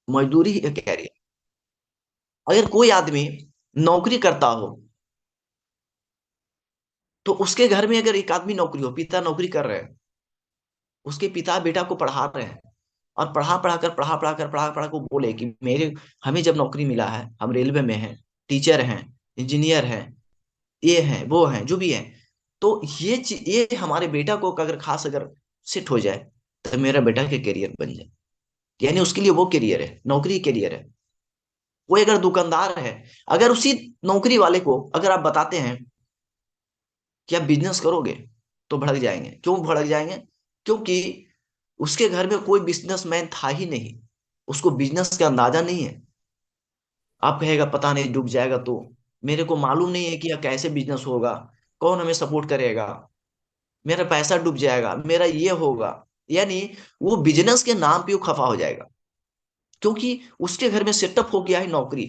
मजदूरी ही एक कैरियर। अगर कोई आदमी नौकरी करता हो, तो उसके घर में अगर एक आदमी नौकरी हो, पिता नौकरी कर रहे हैं, उसके पिता बेटा को पढ़ा रहे हैं, और पढ़ा पढ़ा को बोले कि मेरे हमें जब नौकरी मिला है, हम रेलवे में हैं, टीचर हैं, इंजीनियर हैं, ये हैं वो हैं जो भी हैं, तो ये हमारे बेटा को अगर खास अगर सेट हो जाए, तो मेरा बेटा के करियर बन जाए। यानी उसके लिए वो करियर है, नौकरी करियर है। वो अगर दुकानदार है, अगर उसी नौकरी वाले को अगर आप बताते हैं कि आप बिजनेस करोगे, तो भड़क जाएंगे। क्यों भड़क जाएंगे? क्योंकि उसके घर में कोई बिजनेसमैन था ही नहीं, उसको बिजनेस का अंदाजा नहीं है। आप कहेगा पता नहीं डूब जाएगा तो, मेरे को मालूम नहीं है कि यह कैसे बिजनेस होगा, कौन हमें सपोर्ट करेगा, मेरा पैसा डूब जाएगा, मेरा ये होगा। यानी वो बिजनेस के नाम पे वो खफा हो जाएगा, क्योंकि उसके घर में सेटअप हो गया है नौकरी।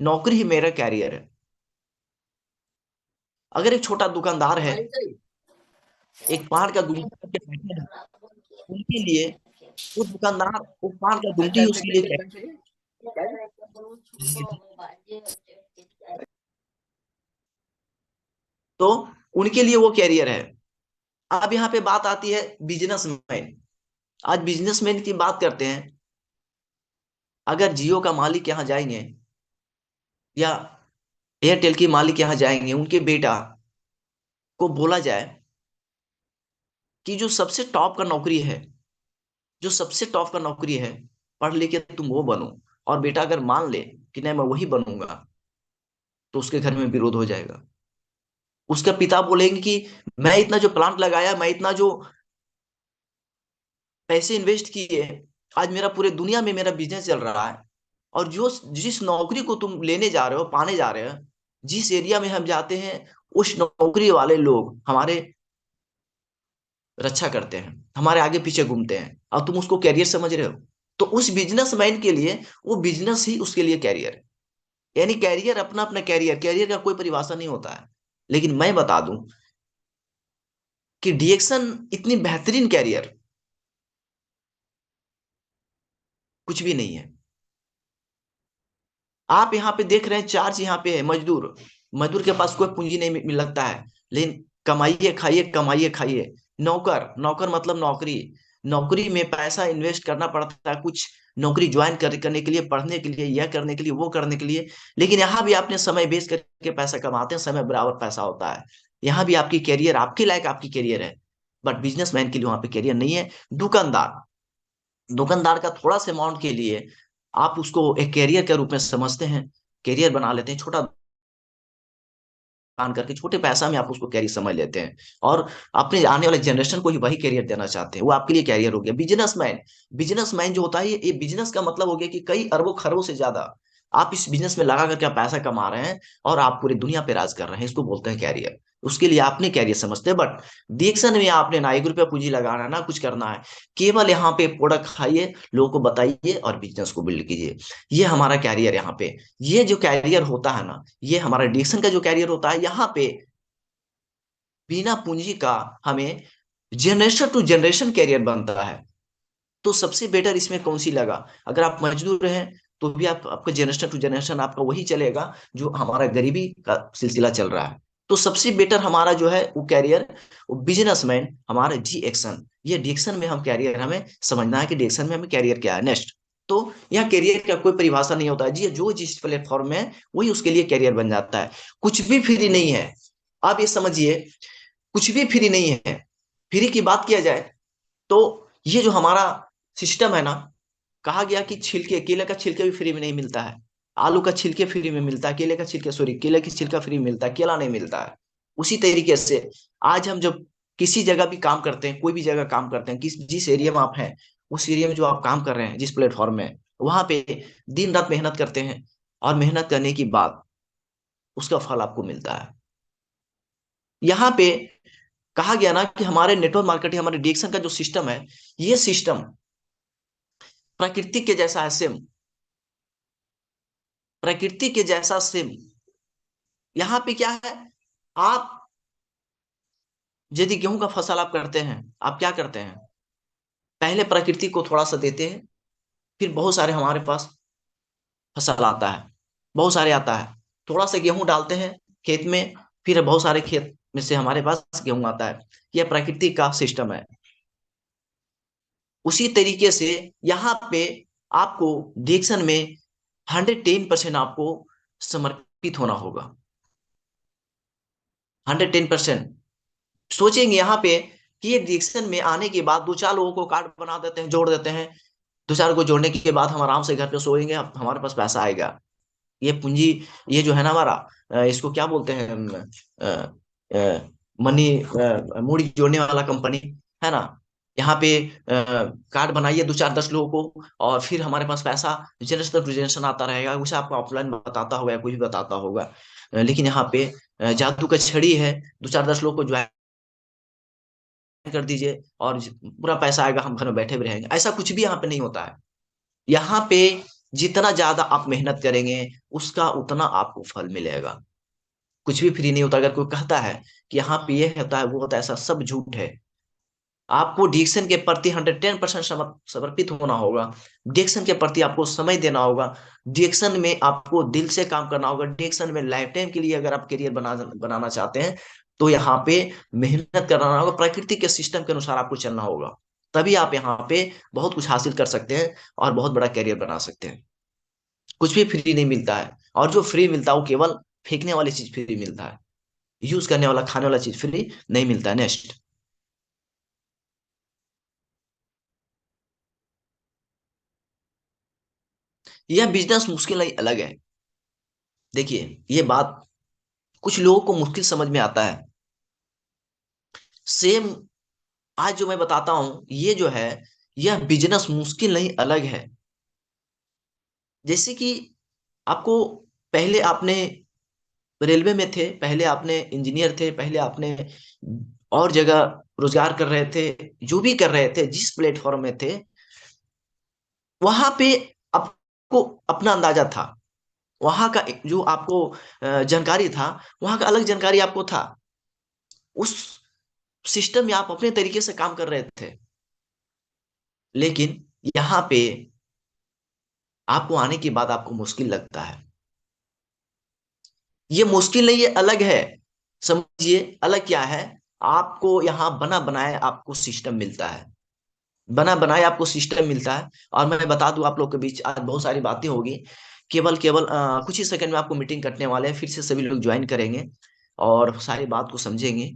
नौकरी ही मेरा कैरियर है। अगर एक छोटा दुकानदार है, एक पान का दुकान करके बैठे हैं, उनके लिए वो दुकानदार, वो पान का दुमटी ही उसके लिए कैरियर। तो उनके लिए वो कैरियर है। अब यहाँ पे बात आती है बिजनेसमैन। आज बिजनेसमैन की बात करते हैं। अगर जियो का मालिक यहाँ जाएंगे, या एयरटेल के मालिक यहाँ जाएंगे, उनके बेटा को बोला जाए कि जो सबसे टॉप का नौकरी है, जो सबसे टॉप का नौकरी है, पढ़ लिख के तुम वो बनो, और बेटा अगर मान ले कि नहीं मैं वही बनूंगा, तो उसके घर में विरोध हो जाएगा। उसके पिता बोलेंगे कि मैं इतना जो प्लांट लगाया, मैं इतना जो पैसे इन्वेस्ट किए, आज मेरा पूरे दुनिया में मेरा बिजनेस चल रहा है, और जो जिस नौकरी को तुम लेने जा रहे हो, पाने जा रहे हो, जिस एरिया में हम जाते हैं, उस नौकरी वाले लोग हमारे रक्षा करते हैं, हमारे आगे पीछे घूमते हैं, और तुम उसको कैरियर समझ रहे हो। तो उस बिजनेसमैन के लिए वो बिजनेस ही उसके लिए कैरियर है। यानी कैरियर, अपना अपना कैरियर, कैरियर का कोई परिभाषा नहीं होता है। लेकिन मैं बता दूं कि डीएक्शन इतनी बेहतरीन कैरियर कुछ भी नहीं है। आप यहाँ पे देख रहे हैं, चार्ज यहाँ पे है मजदूर, मजदूर के पास कोई पूंजी नहीं मिल लगता है, लेकिन कमाइए खाइए, कमाइए खाइए। नौकर, नौकर मतलब नौकरी, नौकरी में पैसा इन्वेस्ट करना पड़ता है कुछ, नौकरी ज्वाइन करने के लिए, पढ़ने के लिए, यह करने के लिए, वो करने के लिए। लेकिन यहाँ भी आपने समय वेस्ट करके पैसा कमाते हैं, समय बराबर पैसा होता है। यहाँ भी आपकी कैरियर, आपके लायक आपकी कैरियर है। बट बिजनेसमैन के लिए वहां पे कैरियर नहीं है। दुकानदार, दुकानदार का थोड़ा से अमाउंट के लिए आप उसको एक कैरियर के रूप में समझते हैं, कैरियर बना लेते हैं, छोटा दुकान करके छोटे पैसा में आप उसको कैरियर समझ लेते हैं, और अपने आने वाले जनरेशन को ही वही कैरियर देना चाहते हैं। वो आपके लिए कैरियर हो गया। बिजनेसमैन, बिजनेसमैन जो होता है, ये बिजनेस का मतलब हो गया कि कई अरबों खरबों से ज्यादा आप इस बिजनेस में लगा करके आप पैसा कमा रहे हैं, और आप पूरी दुनिया पे राज कर रहे हैं। इसको बोलते हैं कैरियर। उसके लिए आपने कैरियर समझते हैं। बट डिएक्शन में आपने ना 1 रुपया पूंजी लगाना है, ना कुछ करना है। केवल यहाँ पे प्रोडक्ट खाइए, लोगों को बताइए, और बिजनेस को बिल्ड कीजिए। ये हमारा कैरियर यहाँ पे। ये जो कैरियर होता है ना, ये हमारा डिएक्शन का जो कैरियर होता है, यहाँ पे बिना पूंजी का हमें जनरेशन टू जनरेशन कैरियर बनता है। तो सबसे बेटर इसमें कौन सी लगा? अगर आप मजदूर हैं, तो भी आप, आपका जनरेशन टू जनरेशन आपका वही चलेगा जो हमारा गरीबी का सिलसिला चल रहा है। तो सबसे बेटर हमारा जो है वो कैरियर, वो बिजनेसमैन हमारा डी एक्शन। ये डिएक्शन में हम कैरियर, हमें समझना है कि डिएक्शन में हमें कैरियर क्या है नेक्स्ट। तो यहाँ कैरियर का कोई परिभाषा नहीं होता है जी, जो जिस प्लेटफॉर्म में है वही उसके लिए कैरियर बन जाता है। कुछ भी फ्री नहीं है। आप ये समझिए, कुछ भी फ्री नहीं है। फ्री की बात किया जाए, तो ये जो हमारा सिस्टम है ना, कहा गया कि छिलके, केले का छिलके भी फ्री में नहीं मिलता है, आलू का छिलके फ्री में मिलता है, केले का छिलके, सॉरी, केले की छिलका फ्री में मिलता है, केला नहीं मिलता है। उसी तरीके से आज हम जब किसी जगह भी काम करते हैं, कोई भी जगह काम करते हैं, किस जिस एरिया में आप हैं, उस एरिया में जो आप काम कर रहे हैं, जिस प्लेटफॉर्म में, वहां पे दिन रात मेहनत करते हैं, और मेहनत करने की बाद उसका फल आपको मिलता है। यहाँ पे कहा गया ना कि हमारे नेटवर्क मार्केटिंग, हमारे डिएक्शन का जो सिस्टम है, ये सिस्टम प्रकृति के जैसा है, सेम, प्रकृति के जैसा सेम। यहाँ पे क्या है, आप यदि गेहूं का फसल आप करते हैं, आप क्या करते हैं? पहले प्रकृति को थोड़ा सा देते हैं, फिर बहुत सारे हमारे पास फसल आता है, बहुत सारे आता है। थोड़ा सा गेहूं डालते हैं खेत में, फिर बहुत सारे खेत में से हमारे पास गेहूं आता है। यह प्रकृति का सिस्टम है। उसी तरीके से यहाँ पे आपको डिएक्शन में 110% आपको समर्पित होना होगा। 110% सोचेंगे यहाँ पे कि ये डिएक्शन में आने के बाद दो चार लोगों को कार्ड बना देते हैं, जोड़ देते हैं। दो चार को जोड़ने के बाद हम आराम से घर पे सोएंगे, हमारे पास पैसा आएगा। ये पूंजी, ये जो है ना हमारा, इसको क्या बोलते हैं हम, मनी, मूड़ी जोड़ने वाला कंपनी है ना। यहाँ पे कार्ड बनाइए दो चार 10 लोगों को, और फिर हमारे पास पैसा जनरेशन टू जनरेशन आता रहेगा। उसे आपको ऑफलाइन बताता होगा या कुछ भी बताता होगा, लेकिन यहाँ पे जादू का छड़ी है। दो चार 10 लोग को ज्वाइन कर दीजिए और पूरा पैसा आएगा, हम घर में बैठे भी रहेंगे। ऐसा कुछ भी यहाँ पे नहीं होता है। यहाँ पे जितना ज्यादा आप मेहनत करेंगे, उसका उतना आपको फल मिलेगा। कुछ भी फ्री नहीं होता। अगर कोई कहता है कि यहाँ पे ये होता है वो होता है, ऐसा सब झूठ है। आपको डिक्शन के प्रति 110% समर्पित होना होगा। डिक्शन के प्रति आपको समय देना होगा। डिक्शन में आपको दिल से काम करना होगा। डिक्शन में लाइफ टाइम के लिए अगर आप करियर बनाना चाहते हैं, तो यहाँ पे मेहनत करना होगा। प्रकृति के सिस्टम के अनुसार आपको चलना होगा। तभी आप यहाँ पे बहुत कुछ हासिल कर सकते हैं और बहुत बड़ा करियर बना सकते हैं। कुछ भी फ्री नहीं मिलता है, और जो फ्री मिलता है वो केवल फेंकने वाली चीज फ्री मिलता है। यूज करने वाला, खाने वाला चीज फ्री नहीं मिलता है। नेक्स्ट। यह बिजनेस मुश्किल नहीं अलग है। देखिए, ये बात कुछ लोगों को मुश्किल समझ में आता है। सेम आज जो मैं बताता हूं, ये जो है, यह बिजनेस मुश्किल नहीं अलग है। जैसे कि आपको, पहले आपने रेलवे में थे, पहले आपने इंजीनियर थे, पहले आपने और जगह रोजगार कर रहे थे, जो भी कर रहे थे, जिस प्लेटफॉर्म में थे, वहां पे आपको अपना अंदाजा था। वहां का जो आपको जानकारी था, वहां का अलग जानकारी आपको था। उस सिस्टम में आप अपने तरीके से काम कर रहे थे। लेकिन यहाँ पे आपको आने के बाद आपको मुश्किल लगता है। ये मुश्किल नहीं, ये अलग है। समझिए अलग क्या है। आपको यहाँ बना बनाए आपको सिस्टम मिलता है। बना बनाए आपको सिस्टम मिलता है। और मैं बता दूं, आप लोग के बीच आज बहुत सारी बातें होगी। केवल केवल कुछ ही सेकंड में आपको मीटिंग करने वाले हैं, फिर से सभी लोग ज्वाइन करेंगे और सारी बात को समझेंगे।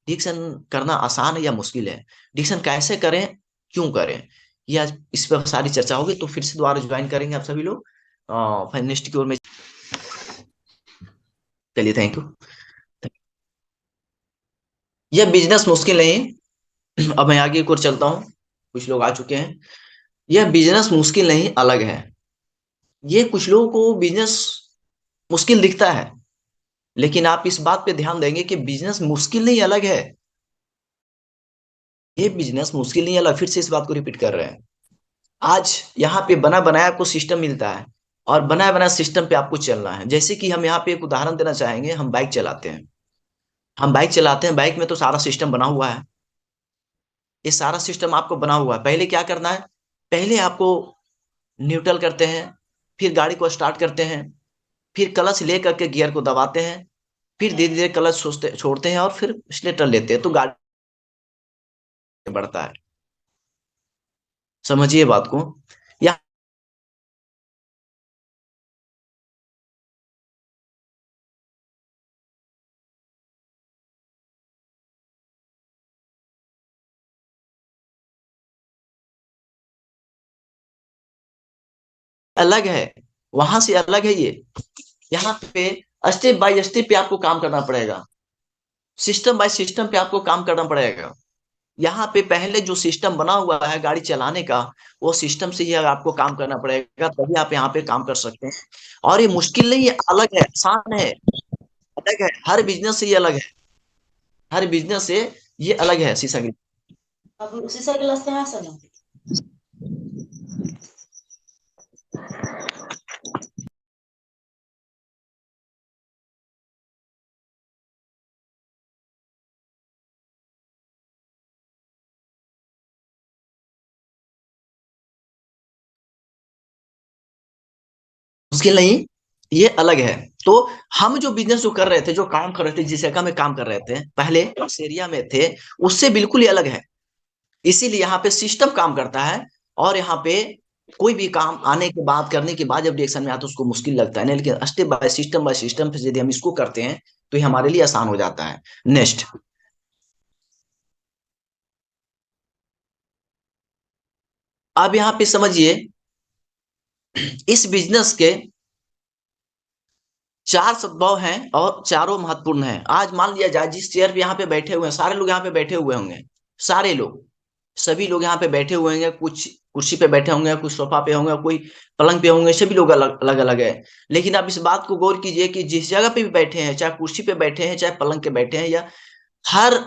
डिक्शन करना आसान है या मुश्किल है, डिक्शन कैसे करें, क्यों करें, ये आज इस पर सारी चर्चा होगी। तो फिर से दोबारा ज्वाइन करेंगे आप सभी लोग। नेक्स्ट की ओर में चलिए, थैंक यू। यह बिजनेस मुश्किल नहीं। अब मैं आगे की ओर चलता हूँ, कुछ लोग आ चुके हैं। यह बिजनेस मुश्किल नहीं अलग है। ये कुछ लोगों को बिजनेस मुश्किल दिखता है, लेकिन आप इस बात पे ध्यान देंगे कि बिजनेस मुश्किल नहीं अलग है। ये बिजनेस मुश्किल नहीं अलग, फिर से इस बात को रिपीट कर रहे हैं। आज यहाँ पे बना बनाया आपको सिस्टम मिलता है, और बनाया बनाया सिस्टम पे आपको चलना है। जैसे कि हम यहाँ पे एक उदाहरण देना चाहेंगे। हम बाइक चलाते हैं, हम बाइक चलाते हैं, बाइक में तो सारा सिस्टम बना हुआ है। ये सारा सिस्टम आपको बना हुआ है। पहले क्या करना है, पहले आपको न्यूट्रल करते हैं, फिर गाड़ी को स्टार्ट करते हैं, फिर क्लच ले करके गियर को दबाते हैं, फिर धीरे धीरे क्लच सोचते छोड़ते हैं और फिर एक्सीलेटर लेते हैं, तो गाड़ी बढ़ता है। समझिए बात को। यह अलग है, वहां से अलग है ये। यहाँ पे स्टेप बाय स्टेप पे आपको काम करना पड़ेगा। सिस्टम बाय सिस्टम पे आपको काम करना पड़ेगा। यहाँ पे पहले जो सिस्टम बना हुआ है गाड़ी चलाने का, वो सिस्टम से ही आपको काम करना पड़ेगा, तभी आप यहाँ पे काम कर सकते हैं। और ये मुश्किल नहीं है, अलग है, आसान है, अलग है। हर बिजनेस से ये अलग है। हर बिजनेस से ये अलग है। शीशा की अब शीशा गिलास कहाँ से ला? मुश्किल नहीं, ये अलग है। तो हम जो बिजनेस जो कर रहे थे, जो काम कर रहे थे, जिस जगह में काम कर रहे थे पहले उस एरिया में थे, उससे बिल्कुल ही अलग है। इसीलिए यहाँ पे सिस्टम काम करता है। और यहाँ पे कोई भी काम आने के बाद, करने के बाद जब डिएक्शन में आता है उसको मुश्किल लगता है, नहीं, लेकिन स्टेप बाय सिस्टम पे यदि हम इसको करते हैं तो ये हमारे लिए आसान हो जाता है। नेक्स्ट, अब यहाँ पे समझिए, इस बिजनेस के चार सद्भाव हैं और चारों महत्वपूर्ण हैं। आज मान लिया जाए जिस चेयर पे यहाँ पे बैठे हुए हैं, सारे लोग यहाँ पे बैठे हुए होंगे, सारे लोग, सभी लोग यहाँ पे बैठे हुए होंगे, कुछ कुर्सी पे बैठे होंगे, कुछ सोफा पे होंगे, कोई पलंग पे होंगे, सभी लोग अलग अलग अलग है। लेकिन आप इस बात को गौर कीजिए कि जिस जगह पे भी बैठे हैं, चाहे कुर्सी पे बैठे हैं, चाहे पलंग पे बैठे हैं, या हर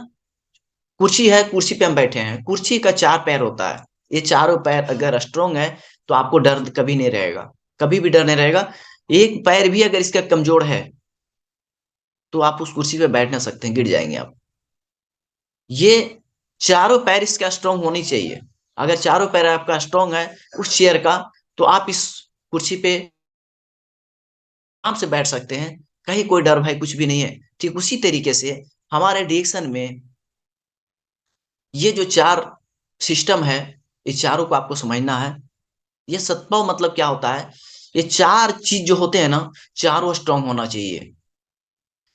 कुर्सी है, कुर्सी पे हम बैठे हैं, कुर्सी का चार पैर होता है। ये चारों पैर अगर स्ट्रोंग है तो आपको डर कभी नहीं रहेगा, कभी भी डर नहीं रहेगा। एक पैर भी अगर इसका कमजोर है तो आप उस कुर्सी पे बैठ ना सकते हैं, गिर जाएंगे आप। ये चारों पैर इसका स्ट्रांग होनी चाहिए। अगर चारों पैर आपका स्ट्रांग है उस चेयर का, तो आप इस कुर्सी पे आराम से बैठ सकते हैं, कहीं कोई डर भय कुछ भी नहीं है। ठीक उसी तरीके से हमारे डिएक्शन में ये जो चार सिस्टम है, इस चारों को आपको समझना है। ये सत्पाव मतलब क्या होता है, ये चार चीज जो होते हैं ना, चारों स्ट्रांग होना चाहिए।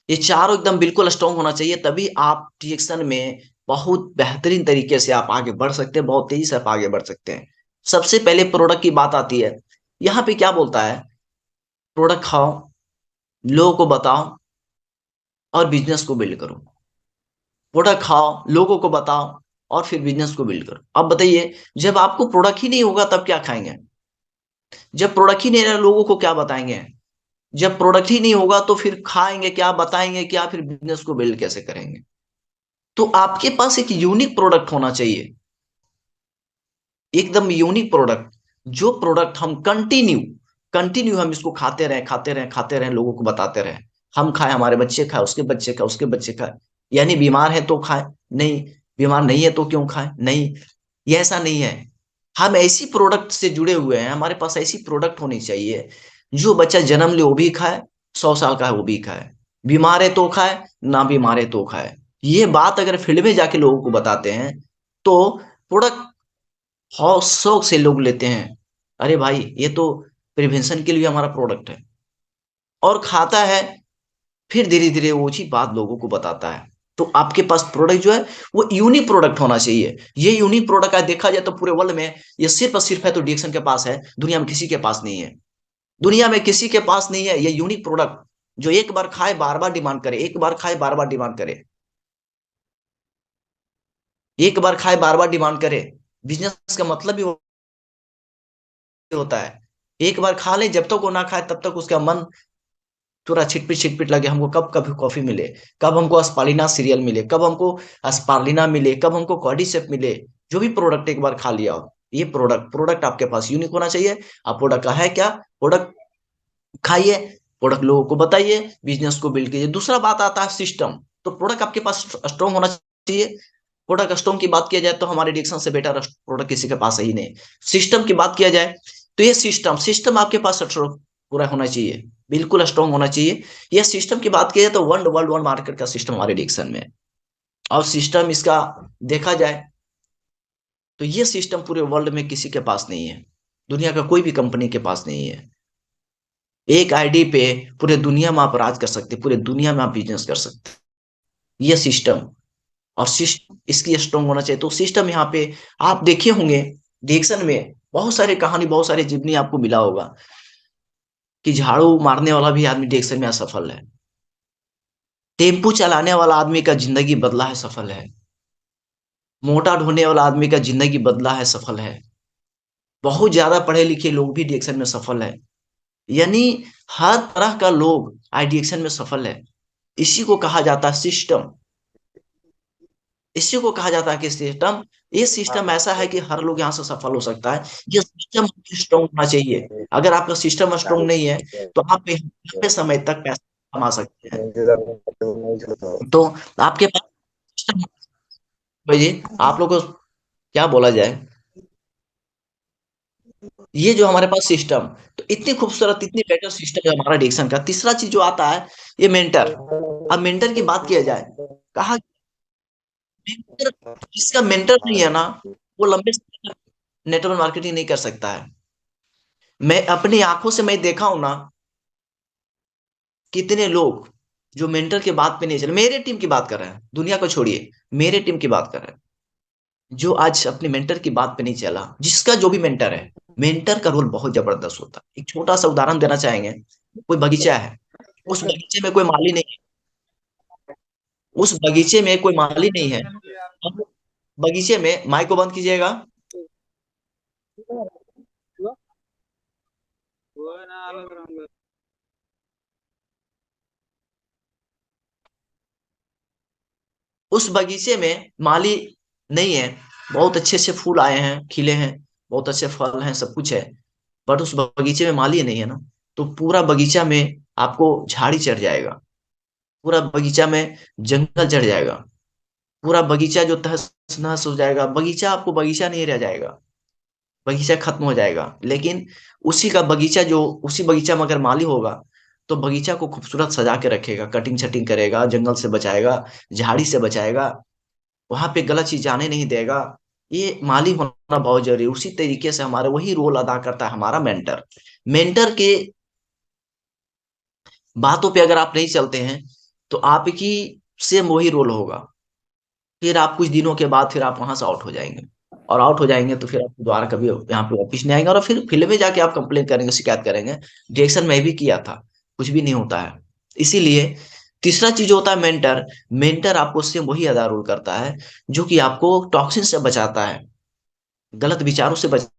ये चारों एकदम बिल्कुल स्ट्रांग होना चाहिए, तभी आप डिएक्शन में बहुत बेहतरीन तरीके से आप आगे बढ़ सकते हैं, बहुत तेजी से आप आगे बढ़ सकते हैं। सबसे पहले प्रोडक्ट की बात आती है। यहाँ पे क्या बोलता है, प्रोडक्ट खाओ, लोगों को बताओ और बिजनेस को बिल्ड करो। प्रोडक्ट खाओ, लोगों को बताओ और फिर बिजनेस को बिल्ड करो। अब बताइए, जब आपको प्रोडक्ट ही नहीं होगा तब क्या खाएंगे? जब प्रोडक्ट ही नहीं रहा, लोगों को क्या बताएंगे? जब प्रोडक्ट ही नहीं होगा तो फिर खाएंगे क्या, बताएंगे क्या, फिर बिजनेस को बिल्ड कैसे करेंगे? तो आपके पास एक यूनिक प्रोडक्ट होना चाहिए, एकदम यूनिक प्रोडक्ट। जो प्रोडक्ट हम कंटिन्यू कंटिन्यू हम इसको खाते रहें, खाते रहें, खाते रहें, लोगों को बताते रहें। हम खाएं, हमारे बच्चे खाए, उसके बच्चे खाए, उसके बच्चे खाए। यानी बीमार है तो खाएं? नहीं। बीमार नहीं है तो क्यों खाएं? नहीं। ये ऐसा नहीं है। हम ऐसी प्रोडक्ट से जुड़े हुए हैं, हमारे पास ऐसी प्रोडक्ट होनी चाहिए जो बच्चा जन्म ले वो भी खाए, 100 साल का है वो भी खाए, बीमार है तो खाए, ना बीमार है तो खाए। ये बात अगर फील्ड में जाके लोगों को बताते हैं तो प्रोडक्ट हौ शौक से लोग लेते हैं। अरे भाई, ये तो प्रिवेंशन के लिए हमारा प्रोडक्ट है, और खाता है। फिर धीरे धीरे वो चीज बात लोगों को बताता है। तो आपके पास प्रोडक्ट जो है वो यूनिक प्रोडक्ट होना चाहिए। ये यूनिक प्रोडक्ट आज देखा जाए तो पूरे वर्ल्ड में ये सिर्फ और सिर्फ है तो डिएक्शन के पास है, दुनिया में किसी के पास नहीं है। दुनिया में किसी के पास नहीं है ये यूनिक प्रोडक्ट, जो एक बार खाए बार बार डिमांड करे, एक बार खाए बार बार डिमांड करे, एक बार खाए बार बार डिमांड करे। बिजनेस का मतलब ही होता है, एक बार खा ले, जब तक वो ना खाए तब तक उसका मन थोड़ा छिटपिट छिटपिट लगे, हमको कब कभी कॉफी मिले, कब हमको अस्पालिना सीरियल मिले, कब हमको अस्पार्लिना मिले, कब हमको कॉर्डिसेप मिले। जो भी प्रोडक्ट एक बार खा लिया हो, ये प्रोडक्ट प्रोडक्ट आपके पास यूनिक होना चाहिए। आप प्रोडक्ट का है क्या, प्रोडक्ट खाइए, प्रोडक्ट लोगों को बताइए, बिजनेस को बिल्ड कीजिए। दूसरा बात आता है सिस्टम। तो प्रोडक्ट आपके पास स्ट्रॉन्ग होना चाहिए। प्रोडक्ट स्ट्रॉन्ग की बात किया जाए तो हमारे डिक्शन से बेटर प्रोडक्ट किसी के पास है ही नहीं। सिस्टम की बात किया जाए तो ये सिस्टम सिस्टम आपके पास पूरा होना चाहिए, बिल्कुल स्ट्रॉन्ग होना चाहिए। यह सिस्टम की बात की जाए तो वर्ल्ड वन मार्केट का सिस्टम हमारे डिक्शन में है। और सिस्टम इसका देखा जाए तो ये सिस्टम पूरे वर्ल्ड में किसी के पास नहीं है, दुनिया का कोई भी कंपनी के पास नहीं है। एक आईडी पे पूरे दुनिया में आप राज कर सकते, पूरे दुनिया में आप बिजनेस कर सकते। ये सिस्टम, और सिस्टम इसकी स्ट्रॉन्ग होना चाहिए। तो सिस्टम यहाँ पे आप देखे होंगे डिएक्शन में बहुत सारे कहानी, बहुत सारे जीवनी आपको मिला होगा कि झाड़ू मारने वाला भी आदमी डिएक्शन में असफल है, टेम्पू चलाने वाला आदमी का जिंदगी बदला है, सफल है, मोटा ढोने वाला आदमी का जिंदगी बदला है, सफल है, बहुत ज्यादा पढ़े लिखे लोग भी डिएक्शन में सफल है। यानी हर तरह का लोग आज डिएक्शन में सफल है। इसी को कहा जाता है सिस्टम, इसी को कहा जाता है कि सिस्टम। ये सिस्टम ऐसा है कि हर लोग यहाँ से सफल हो सकता है। ये सिस्टम स्ट्रॉन्ग होना चाहिए। अगर आपका सिस्टम स्ट्रॉन्ग नहीं है तो आप एक लंबे समय तक पैसा कमा सकते हैं। तो आपके पास सिस्टम, भाई जी, आप लोग को क्या बोला जाए, ये जो हमारे पास सिस्टम, तो इतनी खूबसूरत इतनी बेटर सिस्टम है हमारा डिक्शन का। तीसरा चीज जो आता है, ये मेंटर। अब मेंटर की बात किया जाए, कहा मेंटर, जिसका मेंटर नहीं है ना, वो लंबे समय तक नेटवर्क मार्केटिंग नहीं कर सकता है। मैं अपनी आंखों से मैं देखा हूं ना, कितने लोग जो मेंटर के बात पे नहीं चले, मेरे टीम की बात कर रहे हैं, दुनिया को छोड़िए, मेरे टीम की बात कर रहे हैं, जो आज अपने मेंटर की बात पे नहीं चला, जिसका जो भी मेंटर है। मेंटर का रोल बहुत जबरदस्त होता है। एक छोटा सा उदाहरण देना चाहेंगे। कोई बगीचा है, उस बगीचे में कोई माली नहीं है, उस बगीचे में कोई माली नहीं है। अब बगीचे में, माइक को बंद कीजिएगा। उस बगीचे में माली नहीं है, बहुत अच्छे अच्छे फूल आए हैं, खिले हैं, बहुत अच्छे फल हैं, सब कुछ है, बट उस बगीचे में माली नहीं है ना, तो पूरा बगीचा में आपको झाड़ी चढ़ जाएगा, पूरा बगीचा में जंगल चढ़ जाएगा, पूरा बगीचा जो तहस नहस हो जाएगा, बगीचा आपको बगीचा नहीं रह जाएगा, बगीचा खत्म हो जाएगा। लेकिन उसी का बगीचा जो, उसी बगीचा में अगर माली होगा, तो बगीचा को खूबसूरत सजा के रखेगा, कटिंग छटिंग करेगा, जंगल से बचाएगा, झाड़ी से बचाएगा, वहां पे गलत चीज जाने नहीं देगा। ये माली होना बहुत जरूरी है। उसी तरीके से हमारा वही रोल अदा करता है हमारा मेंटर। मेंटर के बातों पे अगर आप नहीं चलते हैं, तो आपकी सेम वही रोल होगा। फिर आप कुछ दिनों के बाद फिर आप वहां से आउट हो जाएंगे, और आउट हो जाएंगे तो फिर आप दोबारा कभी यहाँ पे वापिस नहीं आएंगे, और फिर फील्ड में जाके आप कंप्लेन करेंगे, शिकायत करेंगे, डायरेक्शन में भी किया था, कुछ भी नहीं होता है। इसीलिए तीसरा चीज होता है मेंटर। मेंटर आपको सेम वही अदा रोल करता है, जो कि आपको टॉक्सिन से बचाता है, गलत विचारों से बचाता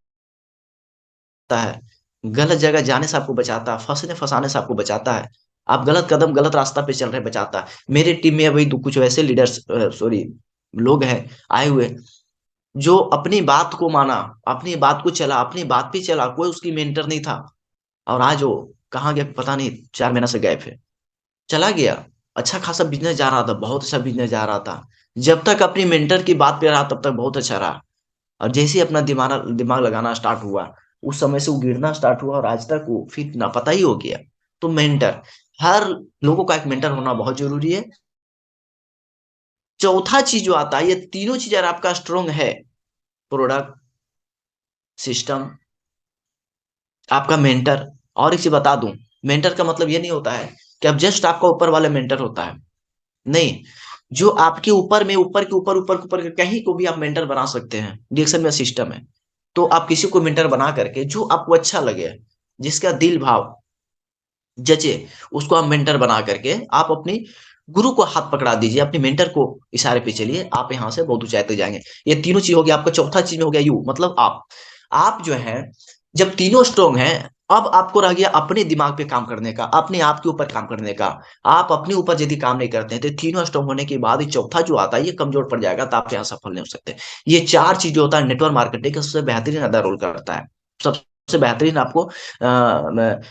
है, गलत जगह जाने से आपको बचाता है, फंसने फंसाने से आपको बचाता है, आप गलत कदम गलत रास्ता पे चल रहे बचाता है। मेरे टीम में अभी कुछ वैसे लीडर्स, सॉरी, लोग हैं आए हुए, जो अपनी बात को माना, अपनी बात को चला, अपनी बात पे चला, कोई उसकी मेंटर नहीं था, और आज वो कहाँ गया पता नहीं, 4 महीना से गए थे, चला गया। अच्छा खासा बिजनेस जा रहा था, बहुत अच्छा बिजनेस जा रहा था, जब तक अपनी मेंटर की बात पे रहा तब तक बहुत अच्छा रहा। और जैसे ही अपना दिमाग दिमाग लगाना स्टार्ट हुआ, उस समय से वो गिरना स्टार्ट हुआ, और आज तक वो फिर नापता ही हो गया। तो मेंटर, हर लोगों का एक मेंटर होना बहुत जरूरी है। चौथा चीज जो आता है, ये तीनों चीज अगर आपका स्ट्रोंग है, प्रोडक्ट, सिस्टम, आपका मेंटर। और एक चीज बता दूं, मेंटर का मतलब ये नहीं होता है कि अब जस्ट आपका ऊपर वाला मेंटर होता है, नहीं। जो आपके ऊपर में, ऊपर के ऊपर ऊपर के ऊपर के कहीं को भी आप मेंटर बना सकते हैं, डिएक्शन में सिस्टम है। तो आप किसी को मेंटर बना करके, जो आपको अच्छा लगे, जिसका दिल भाव जचे, उसको आप मेंटर बना करके आप अपनी गुरु को हाथ पकड़ा दीजिए, अपने मेंटर को इशारे पे चलिए, आप यहाँ से बहुत ऊंचाई तक जाएंगे। ये तीनों चीज हो गया आपका। चौथा चीज में हो गया यू, मतलब आप जो है, जब तीनों स्ट्रोंग हैं, अब आपको रह गया अपने दिमाग पे काम करने का, अपने आप के ऊपर काम करने का। आप अपने ऊपर यदि काम नहीं करते हैं, तो तीनों स्ट्रोंग होने के बाद ये चौथा जो आता है, ये कमजोर पड़ जाएगा, तो आप यहाँ सफल नहीं हो सकते। ये चार चीज जो होता है नेटवर्क मार्केटिंग का सबसे बेहतरीन अदा रोल करता है। सबसे बेहतरीन आपको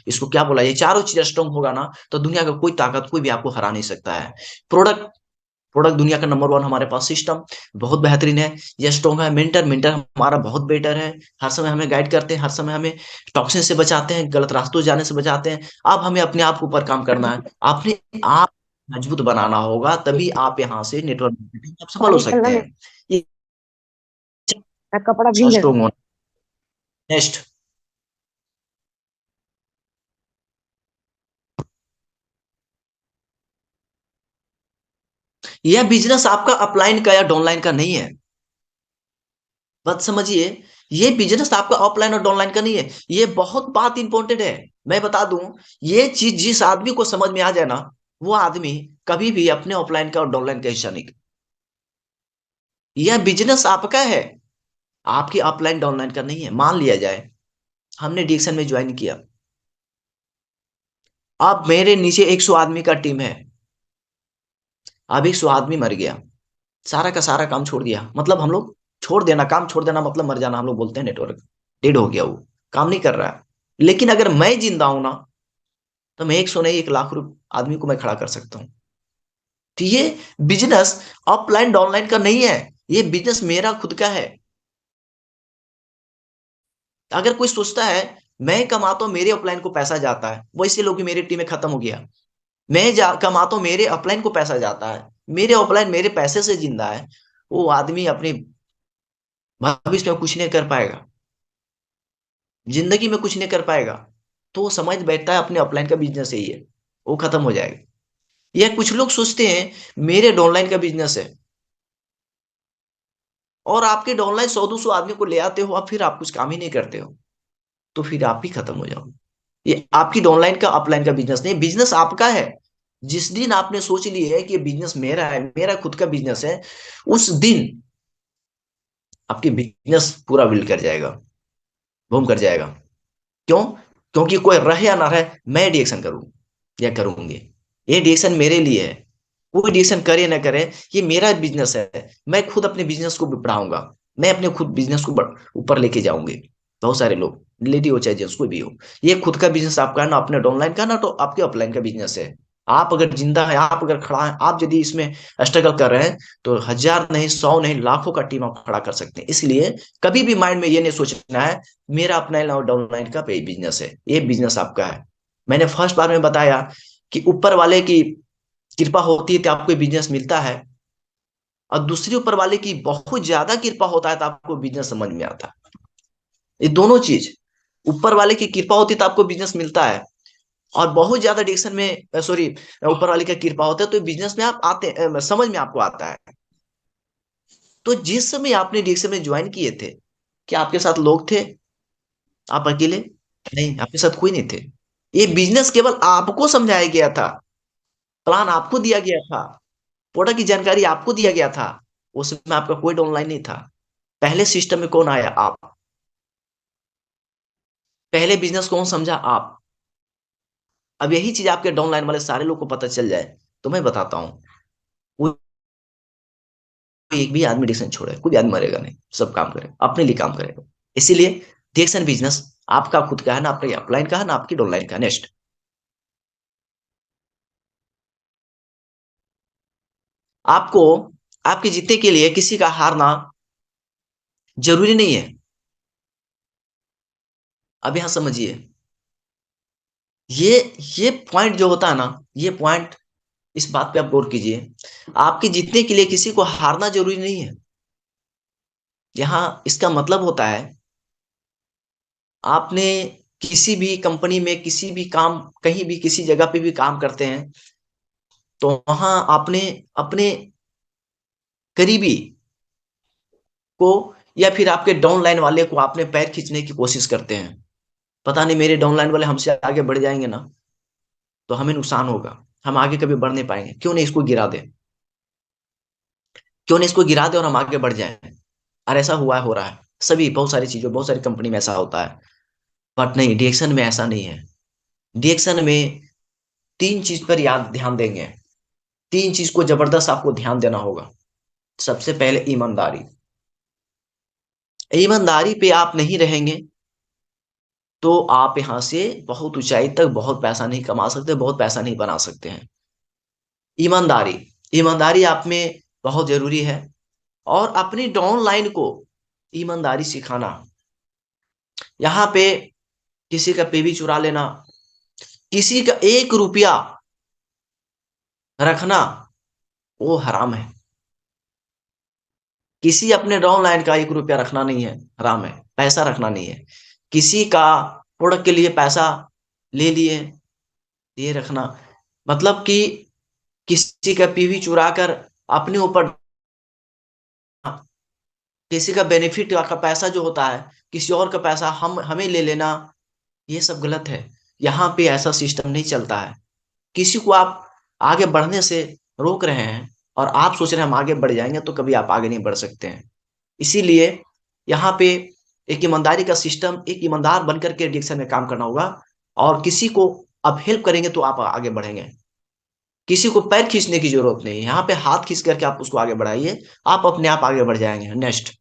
इसको क्या बोला, ये चारों चीज स्ट्रांग होगा ना, तो दुनिया का कोई ताकत, कोई भी आपको हरा नहीं सकता है। प्रोडक्ट, प्रोडक्ट दुनिया का नंबर 1 हमारे पास, सिस्टम बहुत बेहतरीन है, ये स्ट्रॉन्ग है। मेंटर, मेंटर हमारा बहुत बेटर है, हर समय हमें गाइड करते हैं, हर समय हमें टॉक्सिन से बचाते हैं, गलत रास्तों से जाने से बचाते हैं। अब हमें अपने आप के ऊपर काम करना है, अपने आप मजबूत बनाना होगा, तभी आप यहाँ से नेटवर्क मार्केटिंग में आप सफल हो पानी सकते चलना नहीं, हैं। ये कपड़ा भीग स्ट्रॉन्ग होना। नेक्स्ट, यह बिजनेस आपका अपलाइन का या डाउनलाइन का नहीं है, बात समझिए। ये बिजनेस आपका ऑफलाइन और डाउनलाइन का नहीं है, ये बहुत बात इंपॉर्टेंट है। मैं बता दूं, ये चीज जिस आदमी को समझ में आ जाए ना, वो आदमी कभी भी अपने ऑफलाइन का और डाउनलाइन का हिस्सा नहीं। यह बिजनेस आपका है, आपकी ऑफलाइन डाउनलाइन का नहीं है। मान लिया जाए हमने डिक्शन में ज्वाइन किया, अब मेरे नीचे 100 आदमी का टीम है, अब 100 आदमी मर गया, सारा का सारा काम छोड़ दिया, मतलब हम लोग, छोड़ देना, काम छोड़ देना मतलब मर जाना, हम लोग बोलते हैं नेटवर्क डेड हो गया, वो काम नहीं कर रहा है। लेकिन अगर मैं जिंदा हूं ना, तो मैं 100 नहीं, 1 लाख आदमी को मैं खड़ा कर सकता हूँ। तो ये बिजनेस ऑफलाइन डाउनलाइन का नहीं है, ये बिजनेस मेरा खुद का है। अगर कोई सोचता है मैं कमाता हूं मेरे अपलाइन को पैसा जाता है, वैसे लोग भी मेरी टीम में खत्म हो गया। कमाता हूं मेरे अपलाइन को पैसा जाता है, मेरे अपलाइन मेरे पैसे से जिंदा है, वो आदमी अपने भविष्य में कुछ नहीं कर पाएगा, जिंदगी में कुछ नहीं कर पाएगा। तो वो समझ बैठता है अपने अपलाइन का बिजनेस यही है, वो खत्म हो जाएगा। या कुछ लोग सोचते हैं मेरे डाउनलाइन का बिजनेस है, और आपके डाउनलाइन 100-200 आदमी को ले आते हो, अब फिर आप कुछ काम ही नहीं करते हो, तो फिर आप भी खत्म हो जाओगे। ये आपकी डाउनलाइन का अपलाइन का बिजनेस नहीं, बिजनेस आपका है। जिस दिन आपने सोच लिया है कि बिजनेस मेरा है, मेरा खुद का बिजनेस है, उस दिन आपकी बिजनेस पूरा बिल्ड कर जाएगा, बूम कर जाएगा। क्यों? क्योंकि कोई रहे या ना रहे, मैं डिएक्शन करूं या करूंगी, ये डिएक्शन मेरे लिए है। कोई डिएक्शन करे ना करे, ये मेरा बिजनेस है, मैं खुद अपने बिजनेस को बढ़ाऊंगा, मैं अपने खुद बिजनेस को ऊपर लेके जाऊंगी। बहुत सारे लोग, लेडी हो चाहे जेंट्स कोई भी हो, ये खुद का बिजनेस आपका है ना, अपने डाउनलाइन का ना, तो आपके अपलाइन का बिजनेस है। आप अगर जिंदा है, आप अगर खड़ा है, आप यदि इसमें स्ट्रगल कर रहे हैं, तो हजार नहीं, 100 नहीं, लाखों का टीम आप खड़ा कर सकते हैं। इसलिए कभी भी माइंड में ये नहीं सोचना है मेरा अपना और डाउनलाइन का बिजनेस है, ये बिजनेस आपका है। मैंने फर्स्ट बार में बताया कि ऊपर वाले की कृपा होती है तो आपको बिजनेस मिलता है, और दूसरी ऊपर वाले की बहुत ज्यादा कृपा होता है तो आपको बिजनेस समझ में आता है। ये दोनों चीज, ऊपर वाले की कृपा होती है तो आपको बिजनेस मिलता है, और बहुत ज्यादा डिरेक्शन में, सॉरी, ऊपर वाले का कृपा होता है तो बिजनेस में आप आते, समझ में आपको आता है। तो जिस समय आपने डिरेक्शन में ज्वाइन किए थे, क्या आपके साथ लोग थे? आप अकेले? नहीं, आपके साथ कोई नहीं थे। ये बिजनेस केवल आपको समझाया गया था, प्लान आपको दिया गया था, प्रोडक्ट की जानकारी आपको दिया गया था। उसमें आपका कोई ऑनलाइन नहीं था। पहले सिस्टम में कौन आया? आप। पहले बिजनेस कौन समझा? आप। अब यही चीज आपके डाउनलाइन वाले सारे लोग को पता चल जाए, तो मैं बताता हूँ, कोई एक भी आदमी डिसीजन छोड़े, कोई भी आदमी मरेगा नहीं, सब काम करे, अपने लिए काम करेगा। इसीलिए डिसीजन बिजनेस आपका खुद का है ना, आपका अपलाइन का है ना, आपकी डाउनलाइन का। नेक्स्ट, आपको आपके जीतने के लिए किसी का हारना जरूरी नहीं है। अब यहां समझिए, ये ये पॉइंट जो होता है ना, ये पॉइंट, इस बात पे आप गौर कीजिए। आपके जीतने के लिए किसी को हारना जरूरी नहीं है। यहाँ इसका मतलब होता है, आपने किसी भी कंपनी में, किसी भी काम, कहीं भी किसी जगह पे भी काम करते हैं, तो वहां आपने अपने करीबी को, या फिर आपके डाउन लाइन वाले को आपने पैर खींचने की कोशिश करते हैं। पता नहीं मेरे डाउन लाइन वाले हमसे आगे बढ़ जाएंगे ना, तो हमें नुकसान होगा, हम आगे कभी बढ़ नहीं पाएंगे, क्यों नहीं इसको गिरा दे, क्यों नहीं इसको गिरा दे और हम आगे बढ़ जाएं। और ऐसा हुआ है, हो रहा है, सभी बहुत सारी चीजों, बहुत सारी कंपनी में ऐसा होता है। बट नहीं, डिएक्शन में ऐसा नहीं है। डिएक्शन में तीन चीज पर याद ध्यान देंगे, तीन चीज को जबरदस्त आपको ध्यान देना होगा। सबसे पहले ईमानदारी। ईमानदारी पे आप नहीं रहेंगे तो आप यहां से बहुत ऊंचाई तक बहुत पैसा नहीं कमा सकते, बहुत पैसा नहीं बना सकते हैं। ईमानदारी, ईमानदारी आप में बहुत जरूरी है। और अपनी डाउन लाइन को ईमानदारी सिखाना। यहाँ पे किसी का पेवी चुरा लेना, किसी का 1 रुपया रखना, वो हराम है। किसी अपने डाउन लाइन का 1 रुपया रखना नहीं है, हराम है। पैसा रखना नहीं है, किसी का प्रोडक्ट के लिए पैसा ले लिए, ये रखना, मतलब कि किसी का पीवी चुरा कर अपने ऊपर, किसी का बेनिफिट का पैसा जो होता है, किसी और का पैसा हम हमें ले लेना, ये सब गलत है। यहाँ पे ऐसा सिस्टम नहीं चलता है। किसी को आप आगे बढ़ने से रोक रहे हैं, और आप सोच रहे हैं हम आगे बढ़ जाएंगे, तो कभी आप आगे नहीं बढ़ सकते हैं। इसीलिए यहाँ पे एक ईमानदारी का सिस्टम, एक ईमानदार बनकर के डिरेक्शन में काम करना होगा। और किसी को आप हेल्प करेंगे तो आप आगे बढ़ेंगे। किसी को पैर खींचने की जरूरत नहीं है, यहाँ पे हाथ खींच करके आप उसको आगे बढ़ाइए, आप अपने आप आगे बढ़ जाएंगे। नेक्स्ट,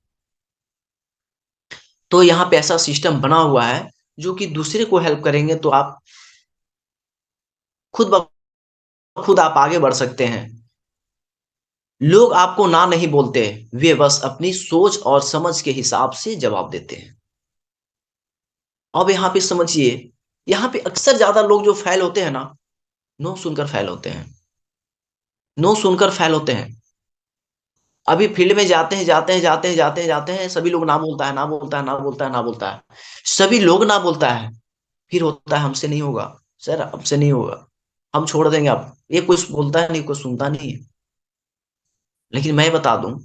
तो यहाँ पे ऐसा सिस्टम बना हुआ है, जो कि दूसरे को हेल्प करेंगे तो आप खुद ब खुद आप आगे बढ़ सकते हैं। लोग आपको ना नहीं बोलते, वे बस अपनी सोच और समझ के हिसाब से जवाब देते हैं। अब यहाँ पे समझिए, यहाँ पे अक्सर ज्यादा लोग जो फेल होते हैं ना, नो सुनकर फेल होते हैं, नो सुनकर फेल होते हैं। अभी फील्ड में जाते हैं, जाते हैं, जाते हैं, जाते हैं, जाते हैं, सभी लोग ना बोलता है, ना बोलता है, ना बोलता है, ना बोलता है, सभी लोग ना बोलता है, फिर होता है हमसे नहीं होगा, सर हमसे नहीं होगा, हम छोड़ देंगे, अब ये कुछ बोलता है नहीं, कुछ सुनता नहीं है। लेकिन मैं बता दूं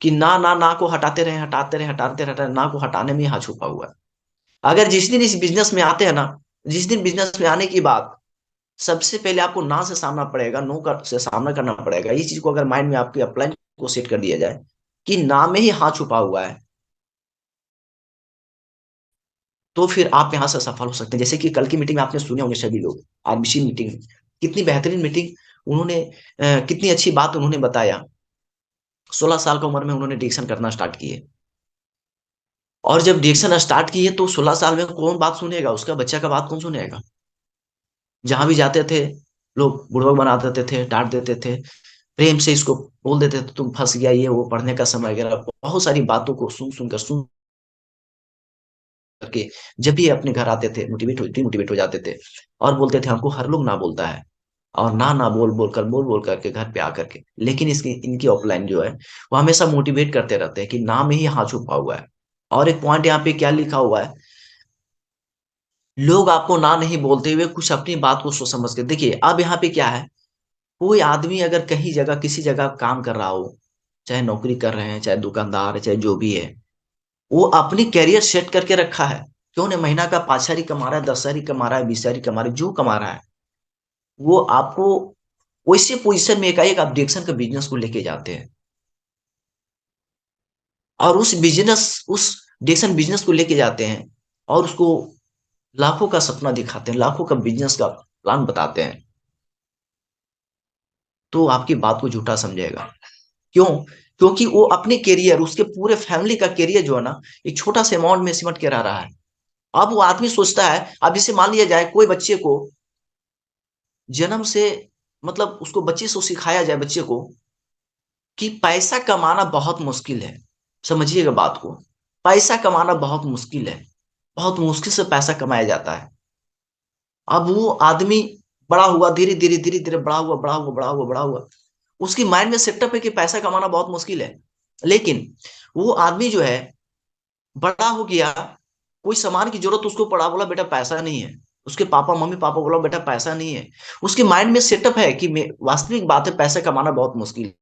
कि ना ना ना को हटाते रहे, हटाते रहे, हटाते रहे, ना को हटाने में यहाँ छुपा हुआ है। अगर जिस दिन इस बिजनेस में आते हैं ना, जिस दिन बिजनेस में आने की बात, सबसे पहले आपको ना से सामना पड़ेगा, नो कर से सामना करना पड़ेगा। इस चीज को अगर माइंड में आपके अपलाइन को सेट कर दिया जाए कि ना में ही हाँ छुपा हुआ है, तो फिर आप यहाँ से सफल हो सकते हैं। जैसे कि कल की मीटिंग में आपने सुने होंगे सभी लोग, आरबीसी मीटिंग, कितनी बेहतरीन मीटिंग, उन्होंने कितनी अच्छी बात उन्होंने बताया। 16 साल की उम्र में उन्होंने डिक्शन करना स्टार्ट किए, और जब डिक्शन स्टार्ट किए तो 16 साल में कौन बात सुनेगा, उसका बच्चा का बात कौन सुनेगा। जहां भी जाते थे, लोग बुड़बक बना देते थे, डांट देते थे, प्रेम से इसको बोल देते थे तुम फंस गया, ये वो, पढ़ने का समय वगैरह, बहुत सारी बातों को सुन करके जब भी अपने घर आते थे, मोटिवेट हो जाते थे, और बोलते थे हमको हर लोग ना बोलता है, और ना ना बोल बोल करके घर पे आकर के। लेकिन इसकी इनकी ऑफलाइन जो है, वो हमेशा मोटिवेट करते रहते हैं कि ना में ही हाँ छुपा हुआ है। और एक पॉइंट यहाँ पे क्या लिखा हुआ है, लोग आपको ना नहीं बोलते हुए कुछ अपनी बात को सोच समझ के, देखिए अब यहाँ पे क्या है, कोई आदमी अगर कहीं जगह किसी जगह काम कर रहा हो, चाहे नौकरी कर रहे हैं, चाहे दुकानदार है, चाहे जो भी है, वो अपनी कैरियर सेट करके रखा है। क्यों नहीं, महीना का 5 हजार कमा रहा है, 10 हजार कमा रहा है, 20 हजार कमा रहा है, जो कमा रहा है, वो आपको वैसे पोजीशन में एकाएक आप डिरेक्शन का बिजनेस को लेके जाते हैं, और उस डिरेक्शन बिजनेस को लेके जाते हैं, और उसको लाखों का सपना दिखाते हैं, लाखों का बिजनेस का प्लान बताते हैं, तो आपकी बात को झूठा समझेगा। क्यों? क्योंकि वो अपने कैरियर, उसके पूरे फैमिली का कैरियर जो है ना, एक छोटा से अमाउंट में सिमट के रह रहा है। अब वो आदमी सोचता है, अब जैसे मान लिया जाए कोई बच्चे को जन्म से, मतलब उसको बच्चे से सिखाया जाए बच्चे को कि पैसा कमाना बहुत मुश्किल है, समझिएगा बात को, पैसा कमाना बहुत मुश्किल है, बहुत मुश्किल से पैसा कमाया जाता है। अब वो आदमी बड़ा हुआ, धीरे धीरे धीरे धीरे बड़ा हुआ, बड़ा हुआ, बड़ा हुआ, बड़ा हुआ, उसकी माइंड में सेटअप है कि पैसा कमाना बहुत मुश्किल है। लेकिन वो आदमी जो है, बड़ा हो गया, कोई सामान की जरूरत उसको पड़ा, बोला बेटा पैसा नहीं है, उसके पापा मम्मी पापा बोला बेटा पैसा नहीं है, उसके माइंड में सेटअप है कि वास्तविक बात है पैसा कमाना बहुत मुश्किल है,